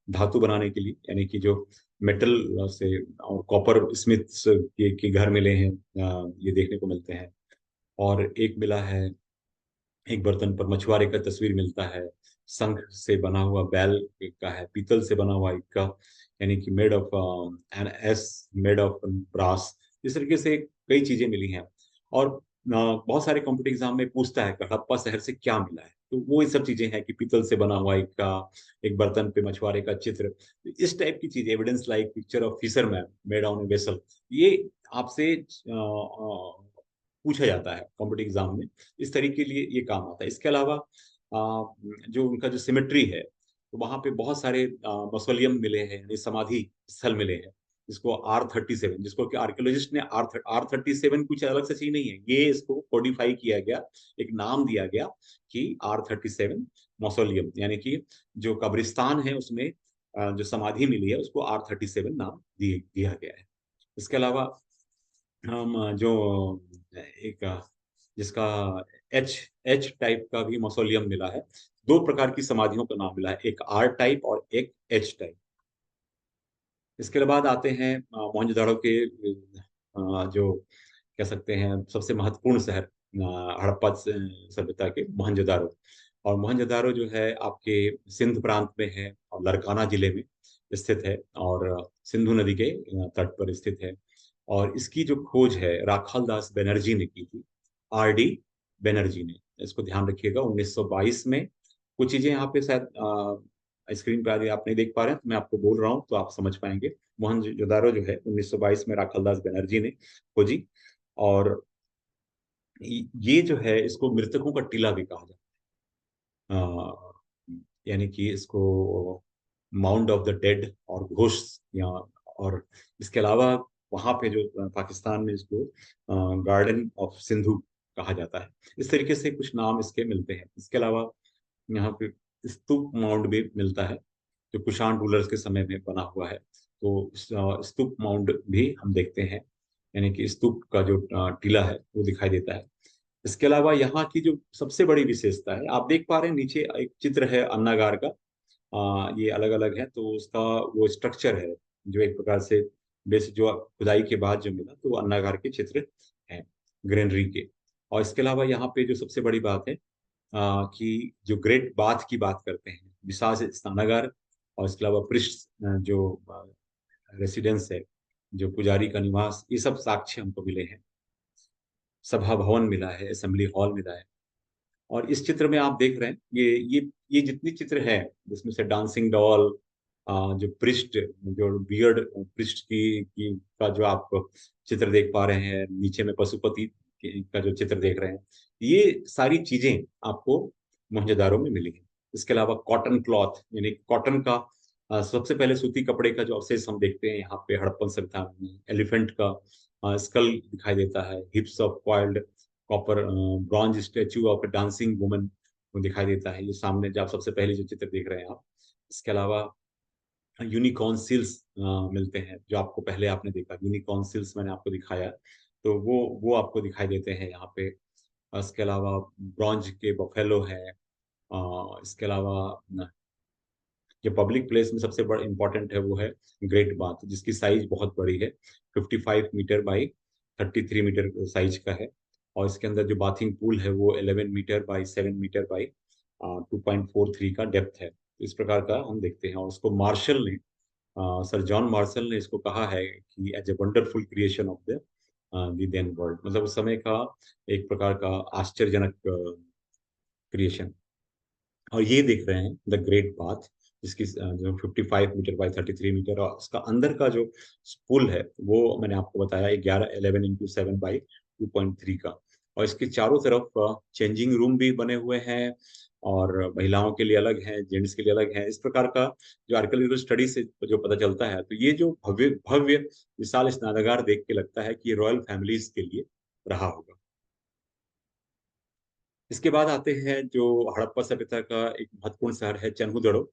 धातु बनाने के लिए, यानी कि जो मेटल से, और कॉपर स्मिथ्स के घर मिले हैं, ये देखने को मिलते हैं। और एक मिला है, एक बर्तन पर मछुआरे का तस्वीर मिलता है, शंख से बना हुआ बैल का है, पीतल से बना हुआ इक्का, यानी कि मेड ऑफ एन एस मेड ऑफ ब्रास। इस तरीके से कई चीजें मिली हैं। और बहुत सारे कॉम्पिटिटिव एग्जाम में पूछता है कि हड़प्पा शहर से क्या मिला है, तो वो ये सब चीजें हैं कि पीतल से बना हुआ इक्का, एक बर्तन पे मछुआरे का चित्र, इस टाइप की चीज, evidence like picture of fisherman made on a vessel, ये आपसे पूछा जाता है कॉम्पिटिटिव एग्जाम में। इस तरीके के लिए ये काम आता है। इसके अलावा जो उनका जो सिमेट्री है, तो वहां पे बहुत सारे मौसोलियम मिले हैं, यानी समाधि स्थल मिले हैं, जिसको R37, जिसको कि आर्कियोलॉजिस्ट ने R37 कुछ अलग से चीज नहीं है, ये इसको कोडिफाई किया गया, एक नाम दिया गया कि R37 मौसोलियम, यानी कि जो कब्रिस्तान है उसमें जो समाधि मिली है उसको R37 नाम दिया गया है। इसके अलावा हम जो एक जिसका एच एच टाइप का भी मौसोलियम मिला है। दो प्रकार की समाधियों का नाम मिला है, एक आर टाइप और एक एच टाइप। इसके बाद आते हैं मोहनजोदाड़ो के जो कह सकते हैं सबसे महत्वपूर्ण शहर, हड़प्पा सभ्यता के मोहनजोदारो। और मोहनजोदारो जो है आपके सिंध प्रांत में है और लरकाना जिले में स्थित है, और सिंधु नदी के तट पर स्थित है। और इसकी जो खोज है राखाल दास बनर्जी ने की थी, R D बनर्जी ने। इसको ध्यान रखिएगा, 1922 में। कुछ चीजें यहाँ पे शायद स्क्रीन पे आ रही है, आप नहीं देख पा रहे हैं, तो मैं आपको बोल रहा हूँ तो आप समझ पाएंगे। मोहनजोदारो जो है 1922 में राखाल दास बनर्जी ने खोजी। और ये जो है इसको मृतकों का टीला भी कहा जाता है। यानी कि इसको माउंड ऑफ द डेड और घोस्ट, या और इसके अलावा वहाँ पे जो पाकिस्तान में इसको गार्डन ऑफ सिंधु कहा जाता है। इस तरीके से कुछ नाम इसके मिलते हैं। इसके अलावा यहाँ पे स्तूप माउंड भी मिलता है, जो कुषाण रूलर्स के समय में बना हुआ है। तो स्तूप माउंड भी हम देखते हैं, यानी कि स्तूप का जो टीला है वो दिखाई देता है। इसके अलावा यहाँ की जो सबसे बड़ी विशेषता है, आप देख पा रहे हैं नीचे एक चित्र है अन्नागार का। ये अलग अलग है, तो उसका वो स्ट्रक्चर है जो एक प्रकार से बेस जो खुदाई के बाद जो मिला, तो वो अन्नागार के चित्र हैं ग्रेनरी के। और इसके अलावा यहाँ पे जो सबसे बड़ी बात है कि जो ग्रेट बाथ की बात करते हैं, विशाल स्नानागार, और इसके अलावा पृष्ठ जो रेसिडेंस है, जो पुजारी का निवास, ये सब साक्ष्य हमको मिले हैं। सभा भवन मिला है, असेंबली हॉल मिला है। और इस चित्र में आप देख रहे हैं, ये जितनी चित्र है, जिसमें से डांसिंग डॉल, जो पृष्ठ, जो बियर्ड पृष्ठ की का जो आप चित्र देख पा रहे हैं, नीचे में पशुपति का जो चित्र देख रहे हैं, ये सारी चीजें आपको मोहनजोदारो में मिली हैं। इसके अलावा कॉटन क्लॉथ, यानी कॉटन का सबसे पहले सूती कपड़े का जो अवशेष हम देखते हैं यहाँ पे हड़प्पन सभ्यता में, एलिफेंट का स्कल दिखाई देता है, हिप्स of coiled copper bronze statue of dancing woman को दिखाई देता है, ये सामने जो आप सबसे पहले जो चित्र देख रहे हैं आप। इसके अलावा यूनिकॉर्न सील्स मिलते हैं, जो आपको पहले आपने देखा, यूनिकॉर्न सील्स मैंने आपको दिखाया, तो वो आपको दिखाई देते हैं यहाँ पे। इसके अलावा ब्रॉन्ज के बफेलो है। इसके अलावा जो पब्लिक प्लेस में सबसे बड़ा इंपॉर्टेंट है वो है ग्रेट बाथ, जिसकी साइज बहुत बड़ी है, 55 मीटर बाई 33 मीटर साइज का है। और इसके अंदर जो बाथिंग पूल है वो 11 मीटर बाई 7 मीटर बाई 2.43 का डेप्थ है। इस प्रकार का हम देखते हैं। और उसको मार्शल ने सर जॉन मार्शल ने इसको कहा है कि as a wonderful creation of the then world, मतलब उस समय का एक प्रकार का आश्चर्यजनक क्रिएशन। और ये देख रहे हैं द ग्रेट बाथ, जिसकी जो 55 मीटर बाई 33 मीटर, और उसका अंदर का जो पुल है वो मैंने आपको बताया 11 11 × 7 बाई 2.3 का। और इसके चारों तरफ चेंजिंग रूम भी बने हुए हैं, और महिलाओं के लिए अलग है, जेंट्स के लिए अलग है। इस प्रकार का जो आर्कियोलॉजिकल स्टडी से जो पता चलता है, तो ये जो भव्य भव्य विशाल स्नानागार देख के लगता है कि ये रॉयल फैमिलीज के लिए रहा होगा। इसके बाद आते हैं जो हड़प्पा सभ्यता का एक महत्वपूर्ण शहर है चन्हुदड़ो।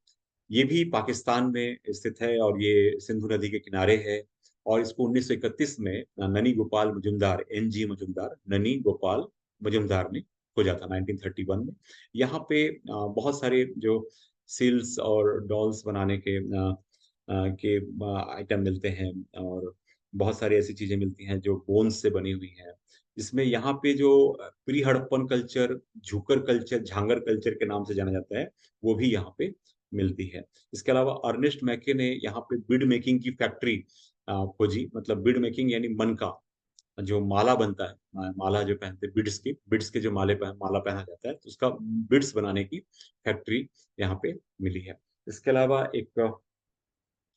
ये भी पाकिस्तान में स्थित है, और ये सिंधु नदी के किनारे है। और इसको 1931 में ननी गोपाल मुजुमदार, एनजी मुजुमदार, ननी गोपाल मुजुमदार ने खोजा था 1931 में। यहाँ पे बहुत सारे जो सील्स और डॉल्स बनाने के आइटम मिलते हैं, और बहुत सारी ऐसी चीजें मिलती हैं जो बोन्स से बनी हुई हैं। इसमें यहाँ पे जो pre Harappan culture, Jhukar culture, Jhangar culture के नाम से जाना जाता है, वो भी यहाँ पे मिलती है। इसके अलावा अर्नेस्ट मैके ने यहाँ पे बीड मेकिंग की फैक्ट्री खोजी, मतलब बीड मेकिंग यानी मन का जो माला बनता है, माला जो पहनते हैं, बिड्स के जो माला पहना जाता है, तो उसका बिड्स बनाने की फैक्ट्री यहाँ पे मिली है। इसके अलावा एक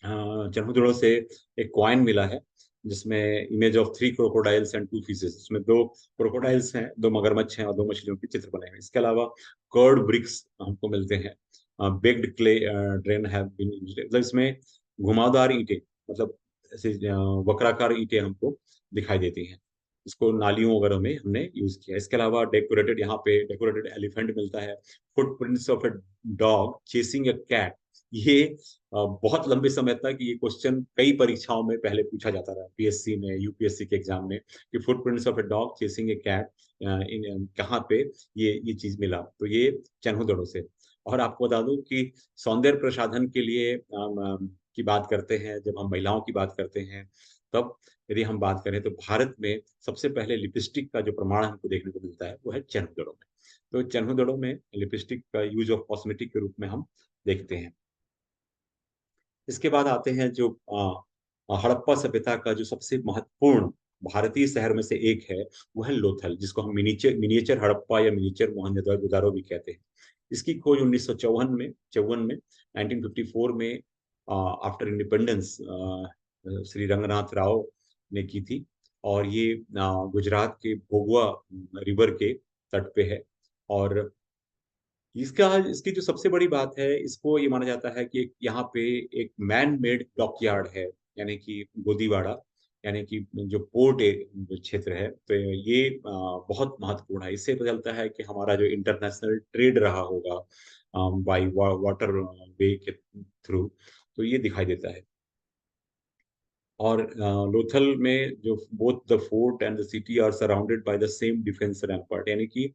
जन्मदिनों से एक कॉइन मिला है, जिसमें image of 3 crocodiles and 2 fishes, उसमें 2 क्रोकोडाइल्स हैं, 2 मगरमच्छ हैं, और 2 मछलियों के चित्र बने हैं। इसके अलावा कर्ड ब्रिक्स हमको मिलते हैं, baked clay drain have been used, मतलब इसमें घुमावदार ईंटें, मतलब ऐसे वक्राकार ईंटें हमको दिखाई देती हैं। इसको नालियों वगैरह में हमने यूज किया। इसके अलावा डेकोरेटेड, यहाँ पे डेकोरेटेड एलिफेंट मिलता है, footprints of a dog chasing a cat. ये बहुत लंबे समय तक ये क्वेश्चन कई परीक्षाओं में पहले पूछा जाता रहा, पीएससी में, यूपीएससी के एग्जाम में, कि footprints of a dog chasing a cat in कहाँ पे ये चीज मिला, तो ये चन्हुदड़ो से। और आपको बता दूं कि सौंदर्य प्रसाधन के लिए की बात करते हैं, जब हम महिलाओं की बात करते हैं, तब यदि हम बात करें तो भारत में सबसे पहले लिपस्टिक का जो प्रमाण हमको देखने को मिलता है वो है चन्हुदड़ो में। तो चन्हुदड़ो में लिपस्टिक का यूज ऑफ कॉस्मेटिक के रूप में हम देखते हैं। इसके बाद आते हैं जो हड़प्पा सभ्यता का जो सबसे महत्वपूर्ण भारतीय शहर में से एक है, वो है लोथल, जिसको हम मिनिएचर हड़प्पा या मिनिएचर मोहनजोदारो भी कहते हैं। इसकी खोज 1954 में 1954 में आफ्टर इंडिपेंडेंस श्री रंगनाथ राव ने की थी। और ये गुजरात के भोगवा रिवर के तट पे है। और इसका इसकी जो सबसे बड़ी बात है, इसको ये माना जाता है कि यहाँ पे एक मैन मेड डॉकयार्ड है, यानी कि गोदीवाड़ा, यानी कि जो पोर्ट जो क्षेत्र है, तो ये बहुत महत्वपूर्ण है। इससे पता चलता है कि हमारा जो इंटरनेशनल ट्रेड रहा होगा बाई वाटर वे के थ्रू, तो ये दिखाई देता है। और लोथल में जो both the fort and the city are surrounded by the same defence rampart, यानी कि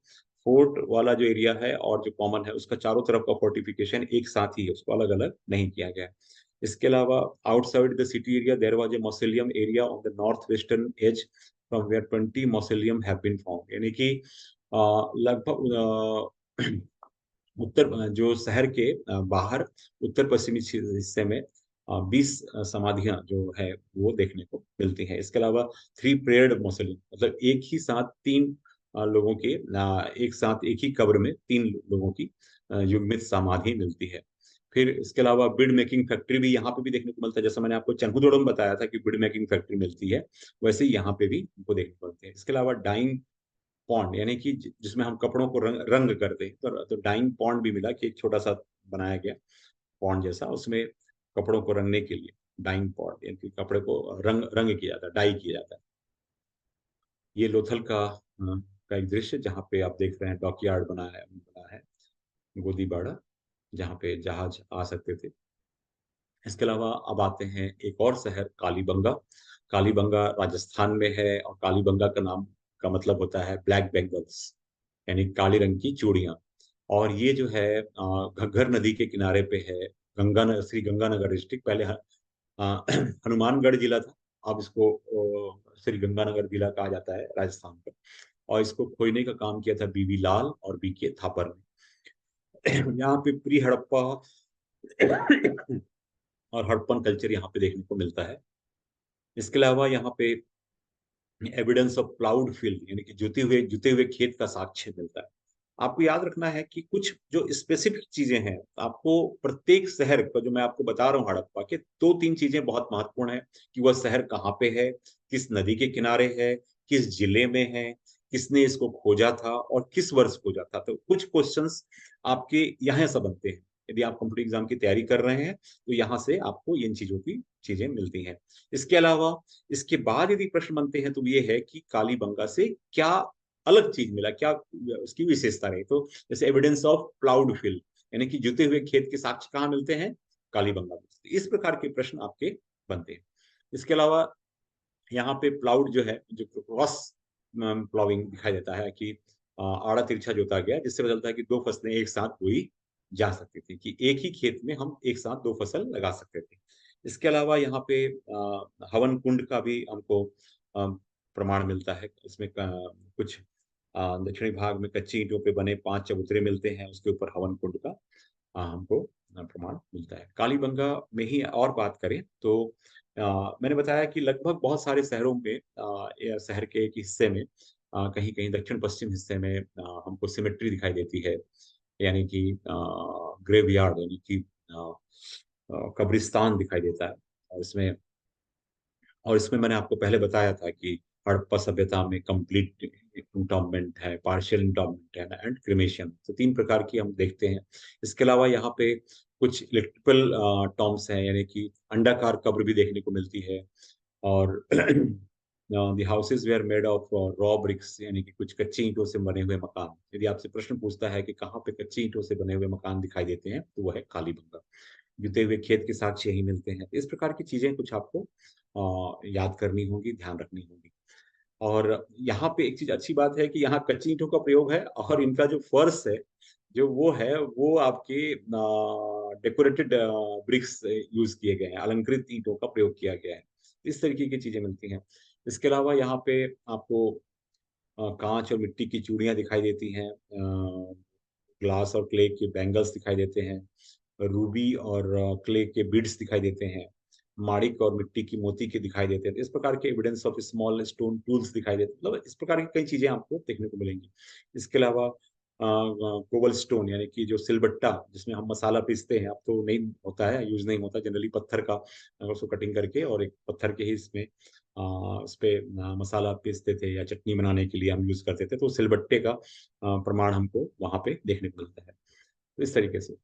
फोर्ट वाला जो एरिया है और जो कॉमन है, उसका चारों तरफ का फोर्टिफिकेशन एक साथ ही है, उसको अलग अलग नहीं किया गया है। इसके अलावा outside the city area there was a mausoleum area on the north western edge from where 20 mausoleum have been found, यानी कि लगभग उत्तर जो शहर के बाहर उत्तर पश्चिमी हिस्से में 20 समाधियां जो है वो देखने को मिलती हैं। इसके अलावा 3 पेयर्ड मौसोलियम, मतलब एक ही साथ 3 लोगों के एक साथ एक ही कब्र में 3 लोगों की युग्मित समाधि मिलती है। फिर इसके अलावा बिड मेकिंग फैक्ट्री भी यहाँ पे भी देखने को मिलता है। जैसा मैंने आपको चनहुदोड़ो में बताया था कि बिड मेकिंग फैक्ट्री मिलती है, वैसे ही यहाँ पे भी हमको देखने को मिलती है। इसके अलावा डाइंग पॉन्ड, यानी कि जिसमें हम कपड़ों को रंग करते हैं, तो डाइंग पॉन्ड भी मिला कि एक छोटा सा बनाया गया पॉन्ड जैसा, उसमें कपड़ों को रंगने के लिए डाइंग पॉन्ड, यानी कि कपड़े को रंग किया जाता है, डाई किया जाता है। ये लोथल का एक दृश्य जहाँ पे आप देख रहे हैं डॉकयार्ड बना है गोदीबाड़ा, जहाँ पे जहाज आ सकते थे। इसके अलावा अब आते हैं एक और शहर कालीबंगा। कालीबंगा राजस्थान में है, और कालीबंगा का नाम का मतलब होता है ब्लैक बेंगल्स, यानी काले रंग की चूड़ियां। और ये जो है घग्गर नदी के किनारे पे है। श्री गंगानगर डिस्ट्रिक्ट पहले हनुमानगढ़ जिला था, अब इसको श्री गंगानगर जिला कहा जाता है राजस्थान का। और इसको खोजने का काम किया था बीवी लाल और बीके थापर ने। यहाँ पे प्री हड़प्पा और हड़प्पन कल्चर यहाँ पे देखने को मिलता है। इसके अलावा यहाँ पे एविडेंस ऑफ प्लाउड फील्ड, यानी कि जुते हुए खेत का साक्ष्य मिलता है। आपको याद रखना है कि कुछ जो स्पेसिफिक चीजें हैं, आपको प्रत्येक शहर का जो मैं आपको बता रहा हूँ हड़प्पा के, 2-3 चीजें बहुत महत्वपूर्ण है कि वह शहर कहाँ पे है, किस नदी के किनारे है, किस जिले में है, किसने इसको खोजा था और किस वर्ष खोजा था। तो कुछ क्वेश्चंस आपके यहाँ से बनते हैं। यदि आप कंप्यूटर एग्जाम की तैयारी कर रहे हैं, तो यहाँ से आपको इन चीजों की चीजें मिलती हैं। इसके अलावा इसके बाद यदि प्रश्न बनते हैं तो ये है कि कालीबंगा से क्या अलग चीज मिला, क्या उसकी विशेषता रही। तो जैसे एविडेंस ऑफ प्लाउड फील्ड, यानी कि जुते हुए खेत के साक्ष्य कहाँ मिलते हैं, कालीबंगा में। इस प्रकार के प्रश्न आपके बनते हैं। इसके अलावा यहाँ पे प्लाउड जो है, जो क्रॉस प्लाविंग दिखाई देता है कि आड़ा तिरछा जोता गया, जिससे बदलता है कि 2 फसलें एक साथ बोई जा सकती थी, कि एक ही खेत में हम एक साथ 2 फसल लगा सकते थे। इसके अलावा यहाँ पे हवन कुंड का भी हमको प्रमाण मिलता है। इसमें कुछ दक्षिणी भाग में कच्ची ईंटों पे बने 5 चबूतरे मिलते हैं, उसके ऊपर हवन कुंड का हमको प्रमाण मिलता है। कालीबंगा में ही और बात करें तो मैंने बताया कि लगभग बहुत सारे शहरों में या शहर के एक हिस्से में कहीं कहीं दक्षिण पश्चिम हिस्से में हमको सिमेट्री दिखाई देती है, यानी कि ग्रेवयार्ड, यानी कि कब्रिस्तान दिखाई देता है। और इसमें मैंने आपको पहले बताया था कि हड़प्पा सभ्यता में कंप्लीट इंटॉर्मेंट है, पार्शियल इंटॉर्मेंट है एंड क्रिमेशन, तो 3 प्रकार की हम देखते हैं। इसके अलावा यहाँ पे कुछ इलेक्ट्रिकल टॉम्स हैं, यानी कि अंडाकार कब्र भी देखने को मिलती है। और the houses were made of raw bricks, यानी कि कुछ कच्ची ईंटों से बने हुए मकान। यदि आपसे प्रश्न पूछता है कि कहाँ पे कच्ची ईंटों से बने हुए मकान दिखाई देते हैं, तो वो है कालीबंगा। जुते हुए खेत के साक्ष्य यही मिलते हैं। इस प्रकार की चीजें कुछ आपको याद करनी होगी, ध्यान रखनी होगी। और यहाँ पे एक चीज अच्छी बात है कि यहाँ कच्ची ईंटों का प्रयोग है, और इनका जो फर्श है जो वो है, वो आपके डेकोरेटेड ब्रिक्स यूज किए गए हैं, अलंकृत ईंटों का प्रयोग किया गया है। इस तरीके की चीजें मिलती हैं। इसके अलावा यहाँ पे आपको कांच और मिट्टी की चूड़ियां दिखाई देती हैं, ग्लास और क्ले के बैंगल्स दिखाई देते हैं, रूबी और क्ले के बीड्स दिखाई देते हैं, माणिक और मिट्टी की मोती के दिखाई देते हैं। इस प्रकार के evidence of small stone tools दिखाई देते हैं। मतलब इस प्रकार की कई चीजें आपको देखने को मिलेंगी। इसके अलावा कोबल स्टोन, यानी कि जो सिलबट्टा जिसमें हम मसाला पीसते हैं, अब तो नहीं होता है, यूज नहीं होता, जनरली पत्थर का उसको कटिंग करके और एक पत्थर के ही इसमें उस पे मसाला पीसते थे या चटनी बनाने के लिए हम यूज करते थे, तो सिलबट्टे का प्रमाण हमको वहां पे देखने को मिलता है। तो इस तरीके से।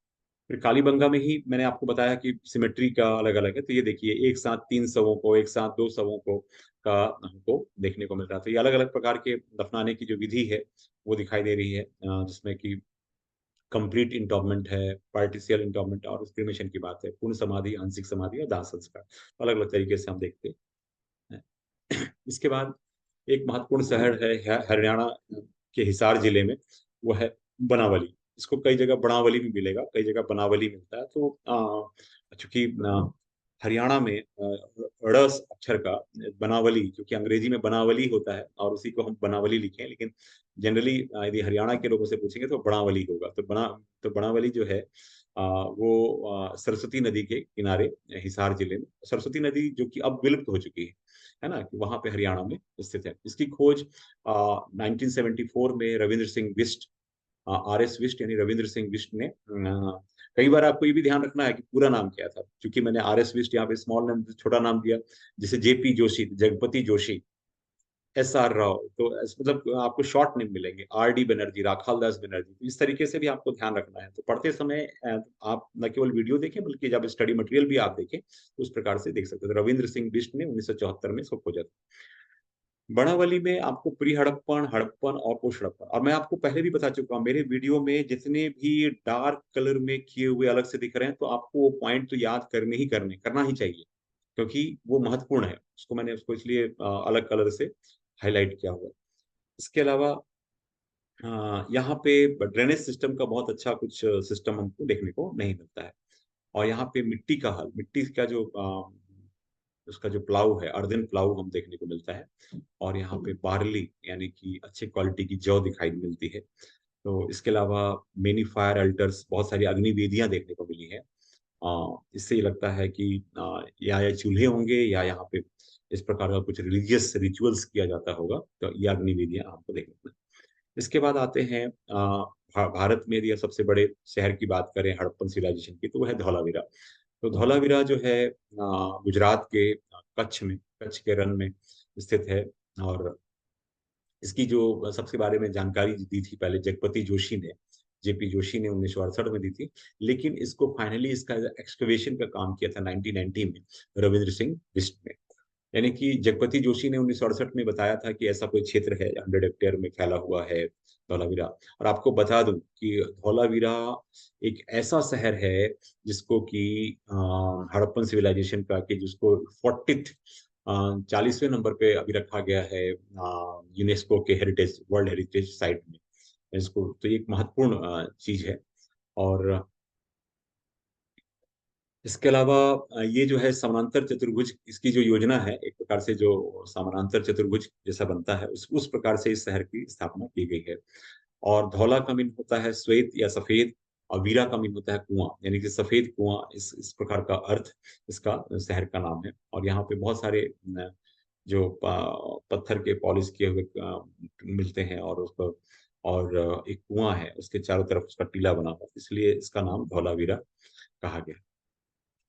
फिर कालीबंगा में ही मैंने आपको बताया कि सिमेट्री का अलग अलग है। तो ये देखिए, एक साथ 3 शवों को, एक साथ 2 शवों को का हमको देखने को मिल रहा था। ये अलग अलग प्रकार के दफनाने की जो विधि है वो दिखाई दे रही है, जिसमें कि कंप्लीट इंटॉर्मेंट है, पार्टिशियल इंटॉर्मेंट और क्रिमेशन की बात है, पूर्ण समाधि, आंशिक समाधि और दाह संस्कार। अलग अलग तरीके से हम देखते हैं। इसके बाद एक महत्वपूर्ण शहर है हरियाणा के हिसार जिले में, वो है बनावली। इसको कई जगह बनावली भी मिलेगा, कई जगह बनावली मिलता है। तो चूंकि हरियाणा में ड़ अक्षर का बनावली, जो कि अंग्रेजी में बनावली होता है और उसी को हम बनावली लिखे हैं, लेकिन जनरली यदि हरियाणा के लोगों से पूछेंगे तो बनावली होगा। तो बनावली जो है वो सरस्वती नदी के किनारे हिसार जिले में, सरस्वती नदी जो कि अब विलुप्त हो चुकी है ना, कि वहां पे हरियाणा में स्थित है। इसकी खोज 1974 में रविंद्र सिंह बिष्ट, RS बिष्ट यानी रविंद्र सिंह बिष्ट ने, कई बार आपको ये भी ध्यान रखना है कि पूरा नाम क्या था, क्योंकि मैंने RS बिष्ट यहाँ पे स्मॉल नाम, छोटा नाम दिया, जैसे JP जोशी, जगपति जोशी, SR राव, तो मतलब आपको शॉर्ट नेम मिलेंगे, RD बनर्जी, राखाल दास बनर्जी। तो इस तरीके से भी आपको ध्यान रखना है। तो पढ़ते समय आप न केवल वीडियो देखें, बल्कि जब स्टडी मटेरियल भी आप देखें तो उस प्रकार से देख सकते हो। तो रविंद्र सिंह बिष्ट ने 1974 में इसको खोजा था। बड़ावली में आपको प्री हड़प्पन, हड़प्पन और पोस्ट हड़प्पन, और मैं आपको पहले भी बता चुका हूँ, मेरे वीडियो में जितने भी डार्क कलर में किए हुए अलग से दिख रहे हैं, तो आपको वो पॉइंट तो याद करना ही चाहिए, क्योंकि वो महत्वपूर्ण है। उसको मैंने उसको इसलिए अलग कलर से हाईलाइट किया हुआ है। इसके अलावा यहाँ पे ड्रेनेज सिस्टम का बहुत अच्छा कुछ सिस्टम हमको देखने को नहीं मिलता है। और यहाँ पे मिट्टी का हल, मिट्टी का जो उसका जो प्लाव है, अर्दन प्लाव हम देखने को मिलता है। और यहाँ पे बार्ली यानी कि अच्छी क्वालिटी की जौ दिखाई मिलती है। तो इसके अलावा मेनी फायर अल्टर्स, बहुत सारी अग्नि वेदियां देखने को मिली है। इससे ये लगता है कि या ये चूल्हे होंगे या यहाँ पे इस प्रकार का कुछ रिलीजियस रिचुअल्स किया जाता होगा। तो ये अग्नि वेदियां आपको देखने को। इसके बाद आते हैं भारत में यदि सबसे बड़े शहर की बात करें हड़प्पन सिविलाइजेशन की, तो वो है धौलावीरा। तो धौलावीरा जो है गुजरात के कच्छ में, कच्छ के रण में स्थित है। और इसकी जो सबसे बारे में जानकारी दी थी पहले जगपति जोशी ने, JP जोशी ने 1968 में दी थी। लेकिन इसको फाइनली इसका एक्सकवेशन का काम किया था 1990 में रविंद्र सिंह बिष्ट ने। यानी कि जगपति जोशी ने 1968 में बताया था कि ऐसा कोई क्षेत्र है 100 हेक्टेयर में फैला हुआ है धौलावीरा। और आपको बता दूं कि धौलावीरा एक ऐसा शहर है जिसको कि हड़प्पन सिविलाइजेशन का, कि जिसको 40वें नंबर पे अभी रखा गया है यूनेस्को के हेरिटेज, वर्ल्ड हेरिटेज साइट में इसको। तो ये एक महत्वपूर्ण चीज है। और इसके अलावा ये जो है समानांतर चतुर्भुज, इसकी जो योजना है, एक प्रकार से जो समानांतर चतुर्भुज जैसा बनता है, उस प्रकार से इस शहर की स्थापना की गई है। और धौला का मीन होता है श्वेत या सफेद, और वीरा का मीन होता है कुआं, यानी कि सफेद कुआं, इस प्रकार का अर्थ इसका शहर का नाम है। और यहाँ पे बहुत सारे जो पत्थर के पॉलिश किए हुए मिलते हैं, और उसको, और एक कुआं है उसके चारों तरफ उसका टीला बना हुआ, इसलिए इसका नाम धौलावीरा कहा गया।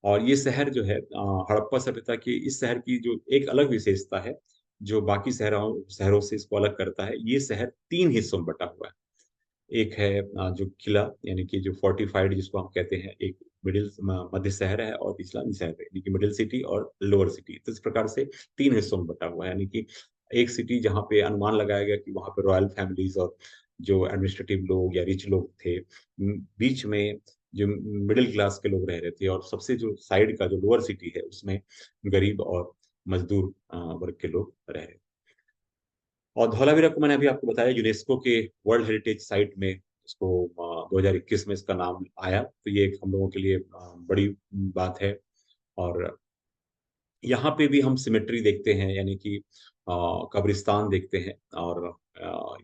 और ये शहर जो है हड़प्पा सभ्यता की, इस शहर की जो एक अलग विशेषता है, जो बाकी शहरों शहरों से इसको अलग करता है, ये शहर 3 हिस्सों में बटा हुआ है। एक है जो किला, यानी कि जो फोर्टिफाइड जिसको हम कहते हैं, एक मिडिल मध्य शहर है, और तीसरा शहर है, यानी कि मिडिल सिटी और लोअर सिटी। तो इस प्रकार से 3 हिस्सों में बटा हुआ है। यानी कि एक सिटी जहाँ पे अनुमान लगाया गया कि वहाँ पे रॉयल फैमिलीज और जो एडमिनिस्ट्रेटिव लोग या रिच लोग थे, बीच में जो मिडिल क्लास के लोग रह रहे थे, और सबसे जो साइड का जो लोअर सिटी है उसमें गरीब और मजदूर वर्ग के लोग रह रहे थे। और धौलावीरा को मैंने अभी आपको बताया यूनेस्को के वर्ल्ड हेरिटेज साइट में इसको 2021 में इसका नाम आया। तो ये एक हम लोगों के लिए बड़ी बात है। और यहाँ पे भी हम सिमेट्री देखते हैं, यानी कि कब्रिस्तान देखते हैं। और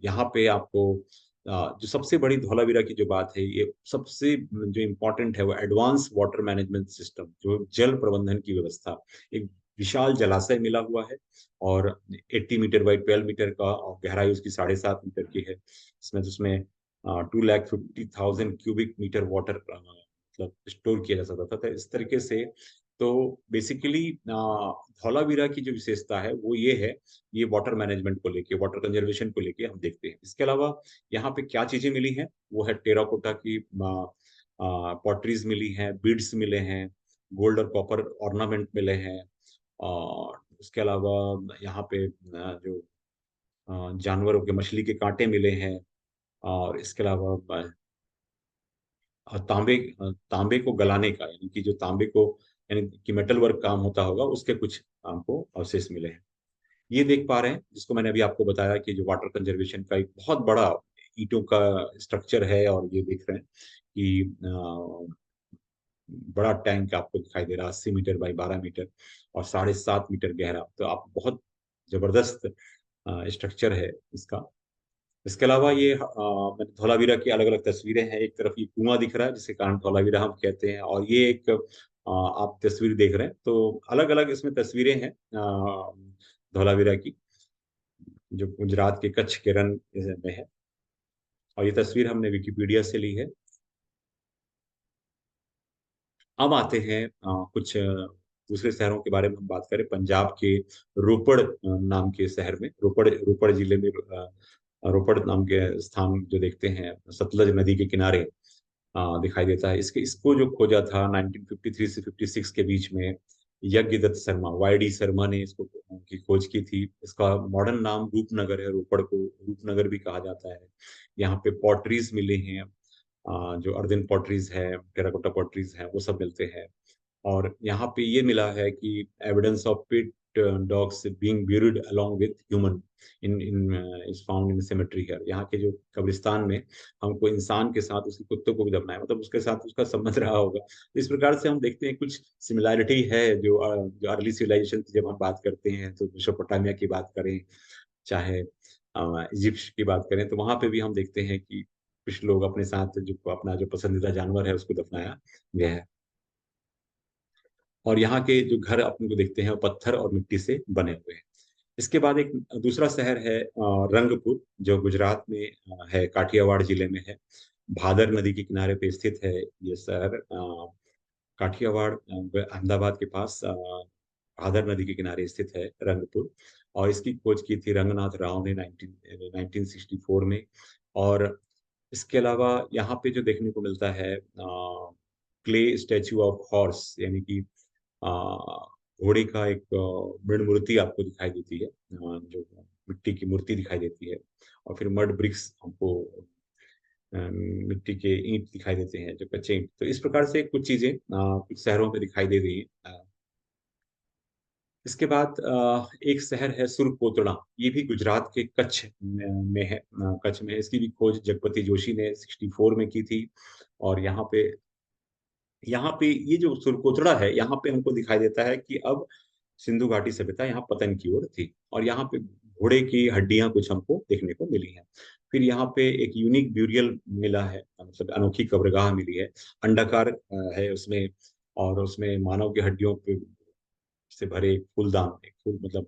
यहाँ पे आपको जो सबसे बड़ी धौलावीरा की जो बात है, ये सबसे जो इम्पोर्टेंट है वो एडवांस वाटर मैनेजमेंट सिस्टम, जो जल प्रबंधन की व्यवस्था। एक विशाल जलाशय मिला हुआ है, और 80 मीटर बाई 12 मीटर का, और गहराई उसकी 7.5 मीटर की है। इसमें जिसमें 250,000 क्यूबिक मीटर वाटर मतलब स्टोर किया जा सकता था। तो इस तरीके से तो बेसिकली धौलावीरा की जो विशेषता है वो ये है, ये वाटर मैनेजमेंट को लेके, वाटर कंजर्वेशन को लेके हम देखते हैं। इसके अलावा यहाँ पे क्या चीजें मिली हैं, वो है टेराकोटा की पॉटरीज मिली हैं, बीड्स मिले हैं, गोल्ड और कॉपर ऑर्नामेंट मिले हैं, और उसके अलावा यहाँ पे जो जानवरों के मछली के कांटे मिले हैं, और इसके अलावा तांबे को गलाने का, यानी कि जो तांबे को, यानी कि मेटल वर्क काम होता होगा, उसके कुछ हमको अवशेष मिले हैं। ये देख पा रहे हैं, जिसको मैंने अभी आपको बताया कि जो वाटर कंजर्वेशन का एक बहुत बड़ा ईंटों का स्ट्रक्चर है, और ये देख रहे हैं कि बड़ा टैंक आपको दिखाई दे रहा है, 80 मीटर बाई 12 मीटर और 7.5 मीटर गहरा। तो आप बहुत जबरदस्त स्ट्रक्चर है इसका। इसके अलावा ये मैंने धौलावीरा की अलग अलग तस्वीरें हैं। एक तरफ ये कुआं दिख रहा है, जिसके कारण धौलावीरा हम कहते हैं, और ये एक आप तस्वीर देख रहे हैं, तो अलग अलग इसमें तस्वीरें हैं धौलावीरा की, जो गुजरात के कच्छ के रण में है। और ये तस्वीर हमने विकिपीडिया से ली है। अब आते हैं कुछ दूसरे शहरों के बारे में हम बात करें। पंजाब के रोपड़ नाम के शहर में, रोपड़ रोपड़ जिले में रोपड़ नाम के स्थान जो देखते हैं, सतलज नदी के किनारे दिखाई देता है। इसको जो खोजा था 1953 से 56 के बीच में, यज्ञदत्त शर्मा, वाई डी शर्मा ने इसको की खोज की थी। इसका मॉडर्न नाम रूपनगर है, रोपड़ को रूपनगर भी कहा जाता है। यहाँ पे पॉटरीज मिले हैं, जो अर्दन पॉटरीज है, टेराकोटा पॉटरीज है, वो सब मिलते हैं। और यहाँ पे ये मिला है कि evidence of pit dogs being buried along with human in in is found in cemetery here. यहाँ के जो कब्रिस्तान में हमको इंसान के साथ उसके कुत्तों को भी दफनाया, मतलब उसके साथ उसका संबंध रहा होगा। इस प्रकार से हम देखते हैं कुछ सिमिलैरिटी है, जो अर्ली सिविलाइजेशन की जब हम बात करते हैं, तो मेसोपोटामिया की बात करें, चाहे इजिप्ट की बात करें, तो वहां पे भी हम देखते हैं कि कुछ लोग अपने साथ जो अपना जो पसंदीदा जानवर है उसको दफनाया गया है। और यहाँ के जो घर अपन को देखते हैं वो पत्थर और मिट्टी से बने हुए हैं। इसके बाद एक दूसरा शहर है रंगपुर, जो गुजरात में है, काठियावाड़ जिले में है। भादर नदी के किनारे पे स्थित है ये शहर। काठियावाड़ अहमदाबाद के पास भादर नदी के किनारे स्थित है रंगपुर। और इसकी खोज की थी रंगनाथ राव ने 1964 में। और इसके अलावा यहाँ पे जो देखने को मिलता है क्ले स्टैचू ऑफ हॉर्स, यानी कि अ, घोड़े का एक मृण मूर्ति आपको दिखाई देती है, जो मिट्टी की मूर्ति दिखाई देती है। और फिर मड ब्रिक्स हमको मिट्टी के ईंट दिखाई देते हैं, जो कच्चे ईंट। तो इस प्रकार से कुछ चीजें कुछ शहरों में दिखाई दे रही है। इसके बाद एक शहर है सुरकोटड़ा, ये भी गुजरात के कच्छ में है। कच्छ में है। इसकी भी खोज जगपति जोशी ने 64 में की थी। और यहाँ पे ये जो सुरकोटड़ा है, यहाँ पे हमको दिखाई देता है कि अब सिंधु घाटी सभ्यता यहाँ पतन की ओर थी। और यहाँ पे घोड़े की हड्डियां कुछ हमको देखने को मिली हैं। फिर यहाँ पे एक यूनिक ब्यूरियल मिला है, मतलब अनोखी कब्रगाह मिली है, अंडाकार है उसमें। और उसमें मानव की हड्डियों पे से भरे एक फूलदान, एक फूल मतलब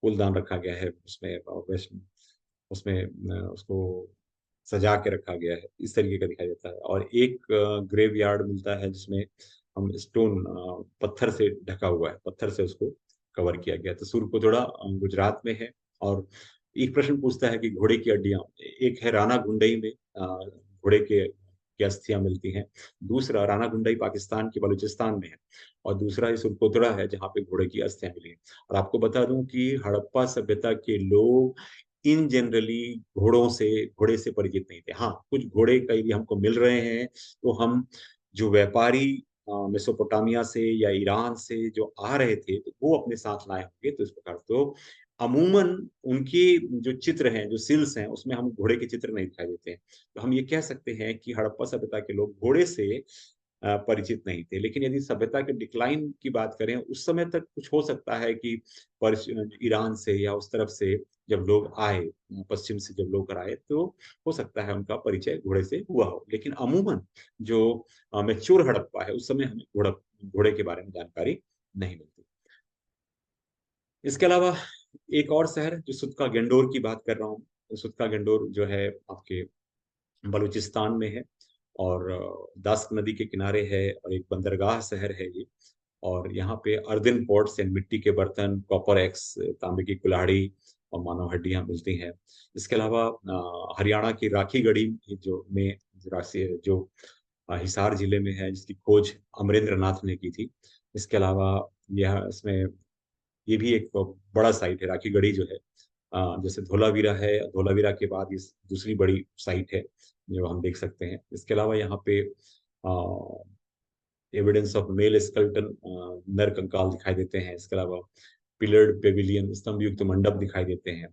फूलदान रखा गया है उसमें, और उसमें उसको सजा के रखा गया है, इस तरीके का दिखाई देता है। और एक ग्रेव यार्ड मिलता है, जिसमें हम स्टोन पत्थर से ढका हुआ है, पत्थर से उसको कवर किया गया है। तो सूर्यकोटड़ा गुजरात में है। और एक प्रश्न पूछता है कि घोड़े की हड्डियां, एक है राणा गुंडई में घोड़े के की अस्थियां मिलती हैं। दूसरा राणा गुंडई पाकिस्तान के बलूचिस्तान में है। और दूसरा ही सुरकोतड़ा है, जहाँ पे घोड़े की अस्थियां मिली हैं। और आपको बता दूं कि हड़प्पा सभ्यता के लोग इन जनरली घोड़े से परिचित नहीं थे। हाँ, कुछ घोड़े कहीं भी हमको मिल रहे हैं, तो हम जो व्यापारी मेसोपोटामिया से या ईरान से जो आ रहे थे, तो वो अपने साथ लाए होंगे। तो इस प्रकार तो अमूमन उनके जो चित्र हैं, जो सिल्स हैं, उसमें हम घोड़े के चित्र नहीं दिखाई देते हैं। तो हम ये कह सकते हैं कि हड़प्पा सभ्यता के लोग घोड़े से परिचित नहीं थे। लेकिन यदि सभ्यता के डिक्लाइन की बात करें, उस समय तक कुछ हो सकता है कि ईरान से या उस तरफ से जब लोग आए, पश्चिम से जब लोग आए, तो हो सकता है उनका परिचय घोड़े से हुआ हो। लेकिन अमूमन जो मैच्योर हड़प्पा है, उस समय हमें घोड़े के बारे में जानकारी नहीं मिलती। इसके अलावा एक और शहर जो सुतका गेंडोर की बात कर रहा हूँ, सुतका गेंडोर जो है आपके बलूचिस्तान में है। और दास्क नदी के किनारे है, और एक बंदरगाह शहर है ये। और यहाँ पे अर्दन पॉट्स एंड मिट्टी के बर्तन, कॉपर एक्स, तांबे की कुल्हाड़ी और मानव हड्डियां मिलती हैं। इसके अलावा हरियाणा की राखी गढ़ी जो हिसार जिले में है, जिसकी खोज अमरेंद्र नाथ ने की थी। इसके अलावा यह इसमें ये भी एक बड़ा साइट है राखी गढ़ी जो है। जैसे धोलावीरा है, धोलावीरा के बाद इस दूसरी बड़ी साइट है जो हम देख सकते हैं। इसके अलावा यहाँ पे एविडेंस ऑफ मेल स्केलेटन, नर कंकाल दिखाई देते हैं। इसके अलावा पिलर्ड पेविलियन, स्तंभ युक्त मंडप दिखाई देते हैं।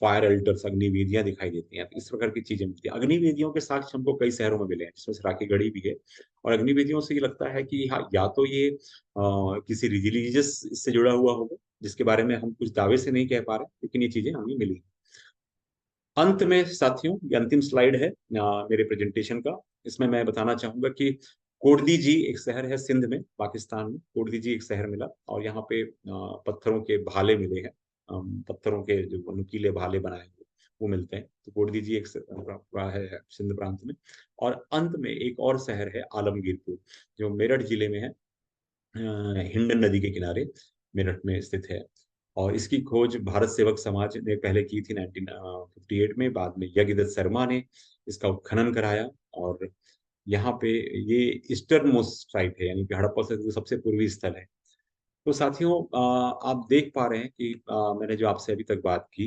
फायर अल्टर्स, अग्निवेदियां दिखाई देती हैं। तो इस प्रकार की चीजें मिलती हैं। अग्निवेदियों के साक्ष्य हमको कई शहरों में मिले हैं, जिसमें से राखीगढ़ी भी है। और अग्निवेदियों से ये लगता है कि हाँ, या तो ये किसी रिलीजियस इससे जुड़ा हुआ होगा, जिसके बारे में हम कुछ दावे से नहीं कह पा रहे, लेकिन ये चीजें हमें मिली। अंत में साथियों, ये अंतिम स्लाइड है मेरे प्रेजेंटेशन का। इसमें मैं बताना चाहूंगा कि कोटदी जी एक शहर है सिंध में, पाकिस्तान में। कोटदी जी एक शहर मिला और यहाँ पे पत्थरों के भाले मिले हैं। पत्थरों के जो नुकीले भाले बनाए हुए वो मिलते हैं। तो कोटदी जी एक है सिंध प्रांत में। और अंत में एक और शहर है आलमगीरपुर, जो मेरठ जिले में है, हिंडन नदी के किनारे मेरठ में स्थित है। और इसकी खोज भारत सेवक समाज ने पहले की थी 1958 में। बाद में यज्ञदत्त शर्मा ने इसका उत्खनन कराया। और यहाँ पे ये ईस्टर्न मोस्ट साइट है, यानी कि हड़प्पा से जो सबसे पूर्वी स्थल है। तो साथियों, आप देख पा रहे हैं कि मैंने जो आपसे अभी तक बात की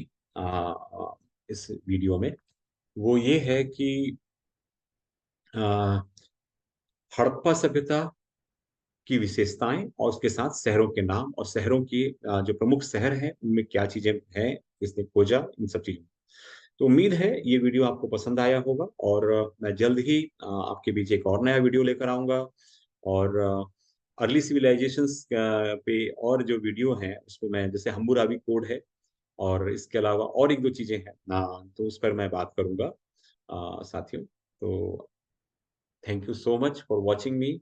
इस वीडियो में, वो ये है कि अ, हड़प्पा सभ्यता की विशेषताएं और उसके साथ शहरों के नाम और शहरों की जो प्रमुख शहर हैं उनमें क्या चीजें हैं, किसने खोजा, इन सब चीजों। तो उम्मीद है ये वीडियो आपको पसंद आया होगा। और मैं जल्द ही आपके बीच एक और नया वीडियो लेकर आऊंगा। और अर्ली सिविलाइजेशंस पे और जो वीडियो हैं उसमें मैं, जैसे हम्मुराबी कोड है और इसके अलावा और एक दो चीजें हैं ना, तो उस पर मैं बात करूंगा साथियों। तो thank you so much for watching me.